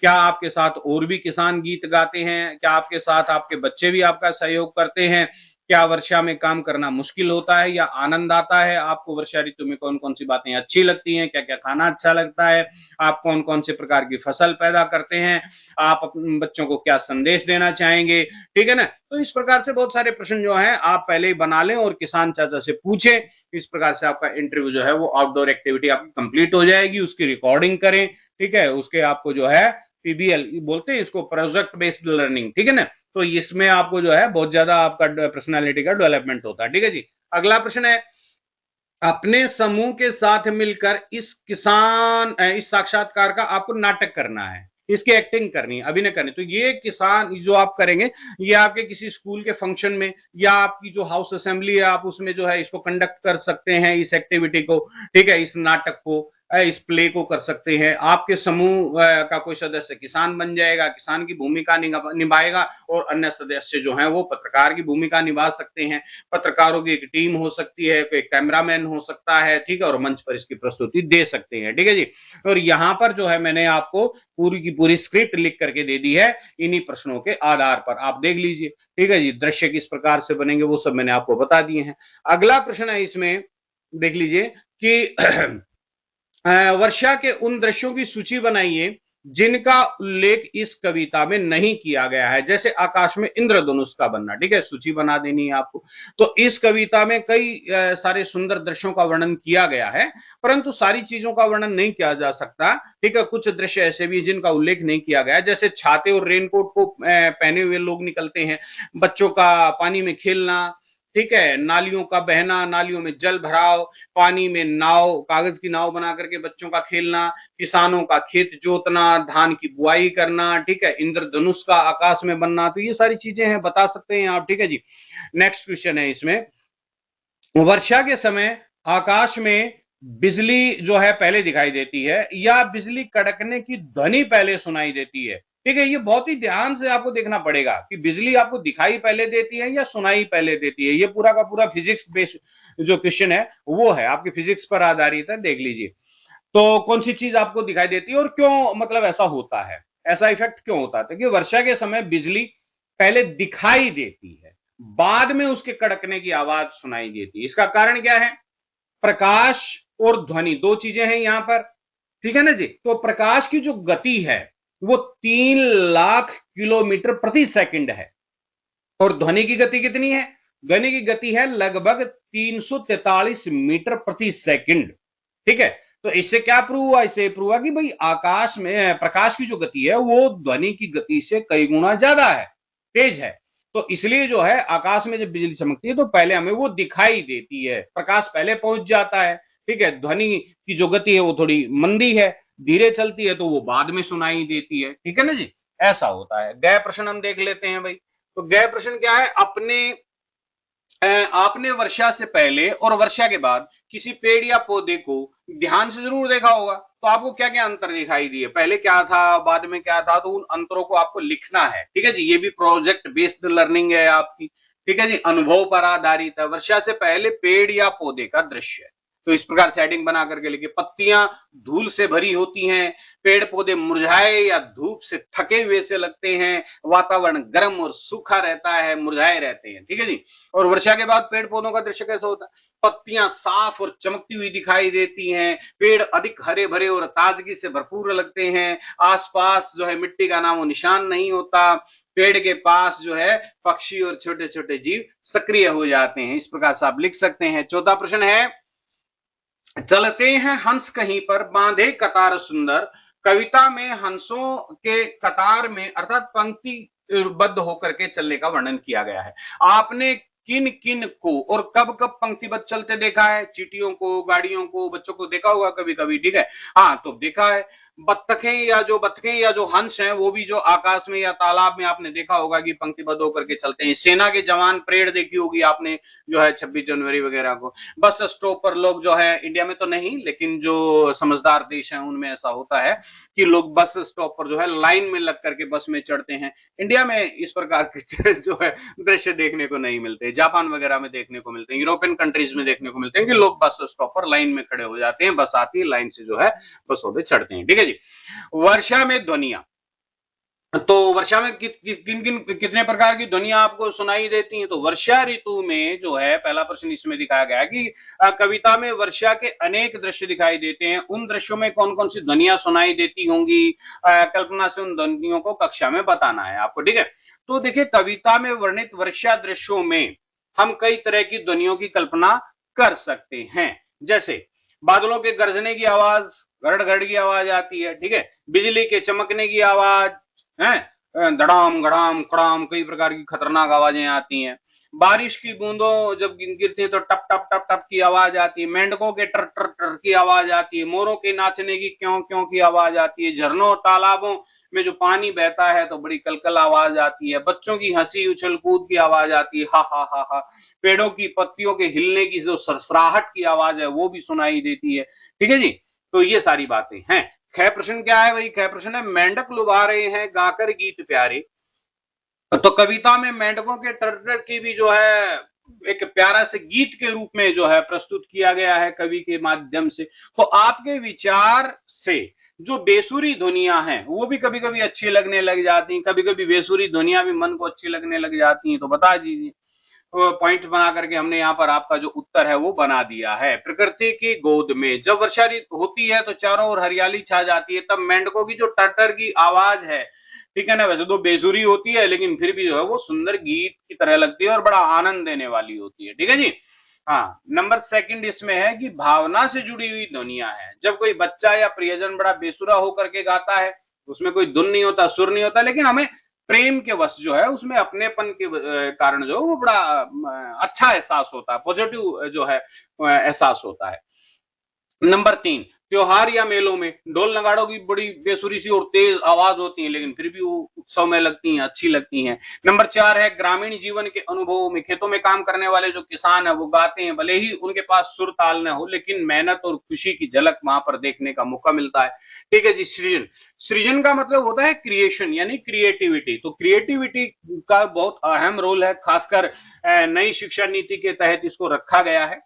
क्या आपके साथ और भी किसान गीत गाते हैं, क्या आपके साथ आपके बच्चे भी आपका सहयोग करते हैं, क्या वर्षा में काम करना मुश्किल होता है या आनंद आता है, आपको वर्षा ऋतु में कौन कौन सी बातें अच्छी लगती हैं, क्या क्या खाना अच्छा लगता है, आप कौन कौन से प्रकार की फसल पैदा करते हैं, आप अपने बच्चों को क्या संदेश देना चाहेंगे। ठीक है ना, तो इस प्रकार से बहुत सारे प्रश्न जो हैं आप पहले ही बना लें और किसान चाचा से पूछें। इस प्रकार से आपका इंटरव्यू जो है वो आउटडोर एक्टिविटी आपकी कंप्लीट हो जाएगी, उसकी रिकॉर्डिंग करें। ठीक है, उसके आपको जो है पीबीएल बोलते हैं इसको, प्रोजेक्ट बेस्ड लर्निंग। ठीक है ना, तो इसमें आपको जो है बहुत ज्यादा आपका पर्सनालिटी का डेवलपमेंट होता है। ठीक है जी, अगला प्रश्न है, अपने समूह के साथ मिलकर इस साक्षात्कार का आपको नाटक करना है, इसकी एक्टिंग करनी है, अभिनय करनी। तो ये किसान जो आप करेंगे, ये आपके किसी स्कूल के फंक्शन में या आपकी जो हाउस असेंबली है आप उसमें जो है इसको कंडक्ट कर सकते हैं, इस एक्टिविटी को। ठीक है, इस नाटक को, इस प्ले को कर सकते हैं। आपके समूह का कोई सदस्य किसान बन जाएगा, किसान की भूमिका निभाएगा, और अन्य सदस्य जो हैं वो पत्रकार की भूमिका निभा सकते हैं। पत्रकारों की एक टीम हो सकती है, कोई कैमरामैन हो सकता है। ठीक है, और मंच पर इसकी प्रस्तुति दे सकते हैं। ठीक है जी, और यहाँ पर जो है मैंने आपको पूरी की पूरी स्क्रिप्ट लिख करके दे दी है, इन्हीं प्रश्नों के आधार पर आप देख लीजिए। ठीक है जी, दृश्य किस प्रकार से बनेंगे वो सब मैंने आपको बता दिए हैं। अगला प्रश्न है इसमें, देख लीजिए कि वर्षा के उन दृश्यों की सूची बनाइए जिनका उल्लेख इस कविता में नहीं किया गया है। जैसे आकाश में इंद्रधनुष का बनना। ठीक है, सूची बना देनी है आपको। तो इस कविता में कई सारे सुंदर दृश्यों का वर्णन किया गया है, परंतु सारी चीजों का वर्णन नहीं किया जा सकता। ठीक है, कुछ दृश्य ऐसे भी जिनका उल्लेख नहीं किया गया, जैसे छाते और रेनकोट को पहने हुए लोग निकलते हैं, बच्चों का पानी में खेलना। ठीक है, नालियों का बहना, नालियों में जल भराव, पानी में नाव, कागज की नाव बना करके बच्चों का खेलना, किसानों का खेत जोतना, धान की बुआई करना। ठीक है, इंद्रधनुष का आकाश में बनना, तो ये सारी चीजें हैं, बता सकते हैं आप। ठीक है जी, नेक्स्ट क्वेश्चन है इसमें, वर्षा के समय आकाश में बिजली जो है पहले दिखाई देती है या बिजली कड़कने की ध्वनि पहले सुनाई देती है। ठीक है, ये बहुत ही ध्यान से आपको देखना पड़ेगा कि बिजली आपको दिखाई पहले देती है या सुनाई पहले देती है। ये पूरा का पूरा फिजिक्स बेस्ड जो क्वेश्चन है वो है, आपकी फिजिक्स पर आधारित है, देख लीजिए। तो कौन सी चीज आपको दिखाई देती है और क्यों, मतलब ऐसा होता है, ऐसा इफेक्ट क्यों होता है कि वर्षा के समय बिजली पहले दिखाई देती है, बाद में उसके कड़कने की आवाज सुनाई देती है। इसका कारण क्या है, प्रकाश और ध्वनि, दो चीजें हैं यहां पर। ठीक है ना जी, तो प्रकाश की जो गति है वो 3 लाख किलोमीटर प्रति सेकंड है, और ध्वनि की गति कितनी है, ध्वनि की गति है लगभग 343 मीटर प्रति सेकंड। ठीक है, तो इससे क्या प्रूव हुआ, इससे प्रूव हुआ कि भाई आकाश में प्रकाश की जो गति है वो ध्वनि की गति से कई गुना ज्यादा है, तेज है। तो इसलिए जो है आकाश में जब बिजली चमकती है तो पहले हमें वो दिखाई देती है, प्रकाश पहले पहुंच जाता है। ठीक है, ध्वनि की जो गति है वो थोड़ी मंदी है, धीरे चलती है, तो वो बाद में सुनाई देती है। ठीक है ना जी, ऐसा होता है। गए प्रश्न हम देख लेते हैं भाई। तो गए प्रश्न क्या है, आपने वर्षा से पहले और वर्षा के बाद किसी पेड़ या पौधे को ध्यान से जरूर देखा होगा, तो आपको क्या क्या अंतर दिखाई दिए, पहले क्या था बाद में क्या था, तो उन अंतरों को आपको लिखना है। ठीक है जी, ये भी प्रोजेक्ट बेस्ड लर्निंग है आपकी। ठीक है जी, अनुभव पर आधारित है। वर्षा से पहले पेड़ या पौधे का दृश्य, तो इस प्रकार से हेडिंग बना करके लिखिए, पत्तियां धूल से भरी होती हैं, पेड़ पौधे मुरझाए या धूप से थके हुए से लगते हैं, वातावरण गर्म और सूखा रहता है, मुरझाए रहते हैं। ठीक है जी, और वर्षा के बाद पेड़ पौधों का दृश्य कैसा होता है, पत्तियां साफ और चमकती हुई दिखाई देती हैं, पेड़ अधिक हरे भरे और ताजगी से भरपूर लगते हैं, आसपास जो है मिट्टी का नामो निशान नहीं होता, पेड़ के पास जो है पक्षी और छोटे छोटे जीव सक्रिय हो जाते हैं। इस प्रकार से आप लिख सकते हैं। चौथा प्रश्न है, चलते हैं हंस कहीं पर, बांधे कतार सुंदर। कविता में हंसों के कतार में अर्थात पंक्तिबद्ध होकर के चलने का वर्णन किया गया है। आपने किन किन को और कब कब पंक्तिबद्ध चलते देखा है, चींटियों को, गाड़ियों को, बच्चों को देखा होगा कभी कभी। ठीक है, हाँ तो देखा है। बत्तखें या जो हंस हैं वो भी जो आकाश में या तालाब में आपने देखा होगा कि पंक्तिबद्ध होकर के चलते हैं। सेना के जवान परेड देखी होगी आपने जो है 26 जनवरी वगैरह को। बस स्टॉप पर लोग जो है, इंडिया में तो नहीं लेकिन जो समझदार देश हैं उनमें ऐसा होता है कि लोग बस स्टॉप पर जो है लाइन में लग करके बस में चढ़ते हैं। इंडिया में इस प्रकार के जो है दृश्य देखने को नहीं मिलते। जापान वगैरह में देखने को मिलते हैं, यूरोपियन कंट्रीज में देखने को मिलते हैं कि लोग बस स्टॉप पर लाइन में खड़े हो जाते हैं, बस आती है लाइन से जो है बसों पे चढ़ते हैं। ठीक है जी। वर्षा में ध्वनियां, तो वर्षा में कितने प्रकार की ध्वनियां आपको सुनाई देती हैं? तो वर्षा ऋतु में जो है, पहला प्रश्न इसमें दिखाया गया है कि कविता में वर्षा के अनेक दृश्य दिखाई देते हैं, उन दृश्यों में कौन कौन सी ध्वनियां सुनाई देती होंगी? कल्पना से उन ध्वनियों को कक्षा में बताना है आपको। ठीक है, तो देखिए कविता में वर्णित वर्षा दृश्यों में हम कई तरह की ध्वनियों की कल्पना कर सकते हैं। जैसे बादलों के गरजने की आवाज, गड़ गड़ की आवाज आती है। ठीक है, बिजली के चमकने की आवाज है, धड़ाम गड़ाम कड़ाम, कई प्रकार की खतरनाक आवाजें आती हैं। बारिश की बूंदों जब गिरती है तो टप टप टप टप की आवाज आती है। मेंढकों के टर टर टर की आवाज आती है। मोरों के नाचने की क्यों क्यों की आवाज आती है। झरनों तालाबों में जो पानी बहता है तो बड़ी कलकल आवाज आती है। बच्चों की हंसी उछल कूद की आवाज आती है, हा हा हा हा। पेड़ों की पत्तियों के हिलने की जो सरसराहट की आवाज है वो भी सुनाई देती है। ठीक है जी, तो ये सारी बातें हैं। ख प्रश्न क्या है भाई? ख प्रश्न है, मेंढक लुभा रहे हैं गाकर गीत प्यारे। तो कविता में मेंढकों के टर की भी जो है एक प्यारा से गीत के रूप में जो है प्रस्तुत किया गया है कवि के माध्यम से। तो आपके विचार से जो बेसुरी ध्वनियां हैं वो भी कभी कभी अच्छी लगने लग जाती हैं, कभी कभी बेसुरी ध्वनियां भी मन को अच्छी लगने लग जाती हैं, तो बता दीजिए। पॉइंट बना करके हमने यहाँ पर आपका जो उत्तर है वो बना दिया है। प्रकृति की गोद में जब वर्षा ऋतु होती है तो चारों ओर हरियाली छा जाती है, तब मेंढकों की जो टटर की आवाज है, ठीक है ना, वैसे तो बेसुरी होती है लेकिन फिर भी जो है वो सुंदर गीत की तरह लगती है और बड़ा आनंद देने वाली होती है। ठीक है जी। हाँ, नंबर सेकंड इसमें है कि भावना से जुड़ी हुई ध्वनियां हैं। जब कोई बच्चा या प्रियजन बड़ा बेसुरा होकर के गाता है, उसमें कोई धुन नहीं होता, सुर नहीं होता, लेकिन हमें प्रेम के वश जो है उसमें अपनेपन के कारण जो है वो बड़ा अच्छा एहसास होता है, पॉजिटिव जो है एहसास होता है। नंबर 3, त्योहार या मेलों में ढोल नगाड़ों की बड़ी बेसुरी सी और तेज आवाज होती है, लेकिन फिर भी वो उत्सव में लगती हैं, अच्छी लगती हैं। नंबर 4 है, ग्रामीण जीवन के अनुभवों में खेतों में काम करने वाले जो किसान है वो गाते हैं, भले ही उनके पास सुर ताल न हो, लेकिन मेहनत और खुशी की झलक वहां पर देखने का मौका मिलता है। ठीक है जी। सृजन, सृजन का मतलब होता है क्रिएशन यानी क्रिएटिविटी। तो क्रिएटिविटी का बहुत अहम रोल है, खासकर नई शिक्षा नीति के तहत इसको रखा गया है।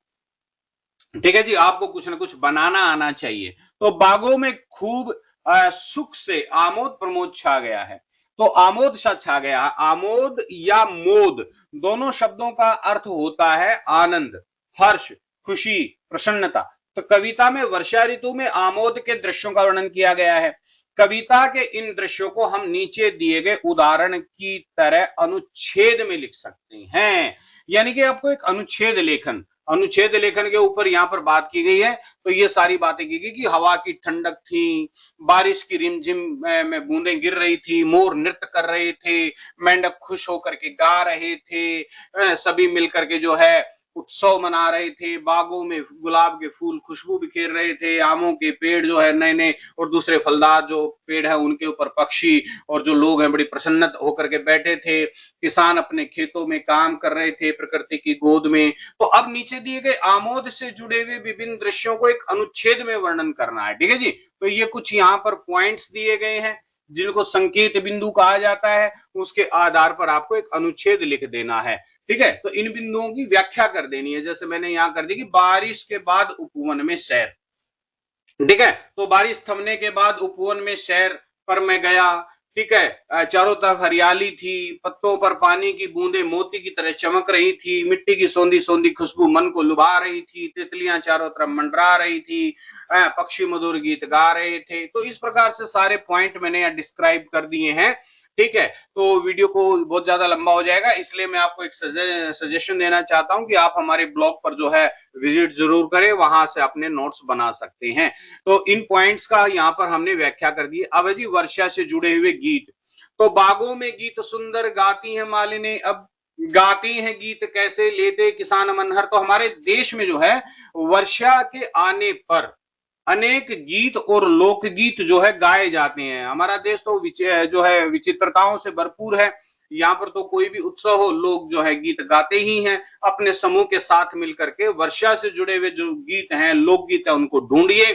ठीक है जी, आपको कुछ ना कुछ बनाना आना चाहिए। तो बागों में खूब सुख से आमोद प्रमोद छा गया है। तो आमोद सा छा गया है। आमोद या मोद दोनों शब्दों का अर्थ होता है आनंद, हर्ष, खुशी, प्रसन्नता। तो कविता में वर्षा ऋतु में आमोद के दृश्यों का वर्णन किया गया है। कविता के इन दृश्यों को हम नीचे दिए गए उदाहरण की तरह अनुच्छेद में लिख सकते हैं। यानी कि आपको एक अनुच्छेद लेखन के ऊपर यहाँ पर बात की गई है। तो ये सारी बातें की गई कि हवा की ठंडक थी, बारिश की रिमझिम में बूंदें गिर रही थी, मोर नृत्य कर रहे थे, मेंढक खुश होकर के गा रहे थे, सभी मिलकर के जो है उत्सव मना रहे थे, बागों में गुलाब के फूल खुशबू बिखेर रहे थे, आमों के पेड़ जो है नए नए और दूसरे फलदार जो पेड़ है उनके ऊपर पक्षी और जो लोग हैं बड़ी प्रसन्न होकर के बैठे थे, किसान अपने खेतों में काम कर रहे थे प्रकृति की गोद में। तो अब नीचे दिए गए आमोद से जुड़े हुए विभिन्न दृश्यों को एक अनुच्छेद में वर्णन करना है। ठीक है जी। तो ये कुछ यहाँ पर पॉइंट्स दिए गए हैं जिनको संकेत बिंदु कहा जाता है, उसके आधार पर आपको एक अनुच्छेद लिख देना है। ठीक है, तो इन बिंदुओं की व्याख्या कर देनी है। जैसे मैंने यहाँ कर दी कि बारिश के बाद उपवन में सैर। ठीक है, तो बारिश थमने के बाद उपवन में सैर पर मैं गया। ठीक है, चारों तरफ हरियाली थी, पत्तों पर पानी की बूंदें मोती की तरह चमक रही थी, मिट्टी की सौंधी सौंधी खुशबू मन को लुभा रही थी, तितलियां चारों तरफ मंडरा रही थी, पक्षी मधुर गीत गा रहे थे। तो इस प्रकार से सारे पॉइंट मैंने यहाँ डिस्क्राइब कर दिए हैं। ठीक है, तो वीडियो को बहुत ज्यादा लंबा हो जाएगा, इसलिए मैं आपको एक सजेशन देना चाहता हूं कि आप हमारे ब्लॉग पर जो है विजिट जरूर करें, वहां से अपने नोट्स बना सकते हैं। तो इन पॉइंट्स का यहाँ पर हमने व्याख्या कर दी। अब जी वर्षा से जुड़े हुए गीत, तो बागों में गीत सुंदर गाती है मालिनी, अब गाती हैं गीत कैसे लेते किसान मनहर। तो हमारे देश में जो है वर्षा के आने पर अनेक गीत और लोकगीत जो है गाए जाते हैं। हमारा देश तो जो है विचित्रताओं से भरपूर है। यहाँ पर तो कोई भी उत्सव हो, लोग जो है गीत गाते ही हैं अपने समूह के साथ मिलकर के। वर्षा से जुड़े हुए जो गीत हैं, लोकगीत है, उनको ढूंढिए।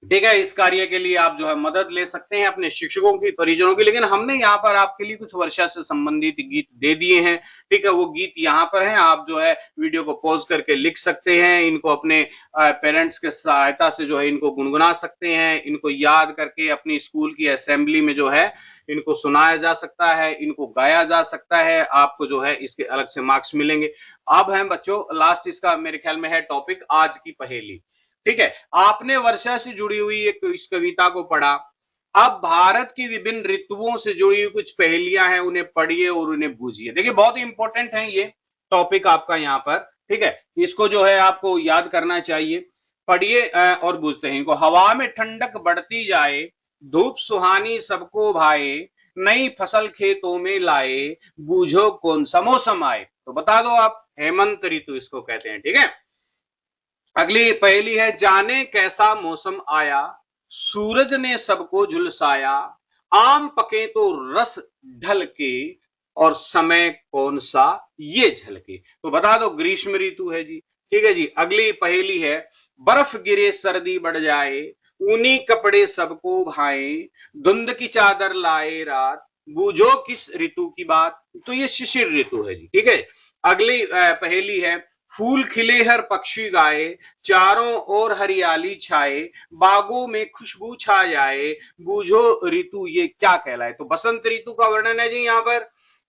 ठीक है, इस कार्य के लिए आप जो है मदद ले सकते हैं अपने शिक्षकों की, परिजनों की। लेकिन हमने यहाँ पर आपके लिए कुछ वर्षा से संबंधित गीत दे दिए हैं। ठीक है, वो गीत यहाँ पर हैं। आप जो है वीडियो को पॉज करके लिख सकते हैं, इनको अपने पेरेंट्स के सहायता से जो है इनको गुनगुना सकते हैं, इनको याद करके अपनी स्कूल की असेंबली में जो है इनको सुनाया जा सकता है, इनको गाया जा सकता है। आपको जो है इसके अलग से मार्क्स मिलेंगे। अब है बच्चों लास्ट इसका मेरे ख्याल में है टॉपिक आज की पहेली। ठीक है, आपने वर्षा से जुड़ी हुई एक इस कविता को पढ़ा। अब भारत की विभिन्न ऋतुओं से जुड़ी हुई कुछ पहेलियां हैं, उन्हें पढ़िए और उन्हें बूझिए। देखिए बहुत इंपॉर्टेंट है ये टॉपिक आपका यहाँ पर। ठीक है, इसको जो है आपको याद करना चाहिए। पढ़िए और बूझते हैं इनको। हवा में ठंडक बढ़ती जाए, धूप सुहानी सबको भाए, नई फसल खेतों में लाए, बूझो कौन सा मौसम आए। तो बता दो आप, हेमंत ऋतु इसको कहते हैं। ठीक है, अगली पहेली है, जाने कैसा मौसम आया, सूरज ने सबको झुलसाया, आम पके तो रस ढलके, और समय कौन सा ये झलके। तो बता दो, ग्रीष्म ऋतु है जी। ठीक है जी, अगली पहेली है, बर्फ गिरे सर्दी बढ़ जाए, ऊनी कपड़े सबको भाए, धुंध की चादर लाए रात, बूझो किस ऋतु की बात। तो ये शिशिर ऋतु है जी। ठीक है, अगली पहेली है, फूल खिले हर पक्षी गाए, चारों ओर हरियाली छाए, बागों में खुशबू छा जाए, बूझो ऋतु ये क्या कहलाए। तो बसंत ऋतु का वर्णन है जी यहाँ पर।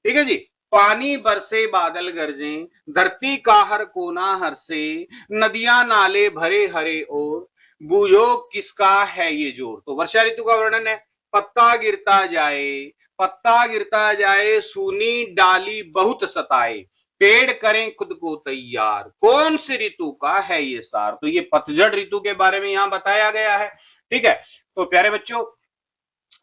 ठीक है जी, पानी बरसे बादल गरजे, धरती का हर कोना हरसे, नदियां नाले भरे हरे और, बूझो किसका है ये जोर। तो वर्षा ऋतु का वर्णन है, पत्ता गिरता जाए, पत्ता गिरता जाए, सूनी डाली बहुत सताए, पेड़ करें खुद को तैयार, कौन सी ऋतु का है ये सार। तो ये पतझड़ ऋतु के बारे में यहां बताया गया है। ठीक है, तो प्यारे बच्चों,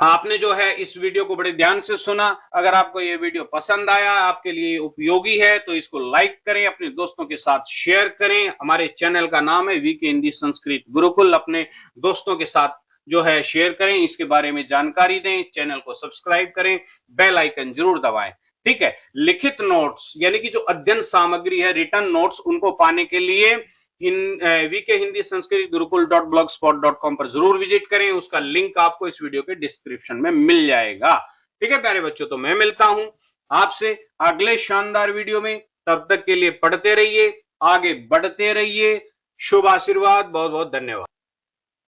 आपने जो है इस वीडियो को बड़े ध्यान से सुना। अगर आपको ये वीडियो पसंद आया, आपके लिए उपयोगी है, तो इसको लाइक करें, अपने दोस्तों के साथ शेयर करें। हमारे चैनल का नाम है वीके हिंदी संस्कृत गुरुकुल। अपने दोस्तों के साथ जो है शेयर करें, इसके बारे में जानकारी दें, चैनल को सब्सक्राइब करें, बेल आइकन जरूर दबाएं। ठीक है, लिखित नोट्स यानी कि जो अध्ययन सामग्री है, रिटर्न नोट्स, उनको पाने के लिए वीके हिंदी संस्कृत गुरुकुल.blogspot.com पर जरूर विजिट करें। उसका लिंक आपको इस वीडियो के डिस्क्रिप्शन में मिल जाएगा। ठीक है प्यारे बच्चों, तो मैं मिलता हूं आपसे अगले शानदार वीडियो में। तब तक के लिए पढ़ते रहिए, आगे बढ़ते रहिए। शुभ आशीर्वाद, बहुत बहुत धन्यवाद।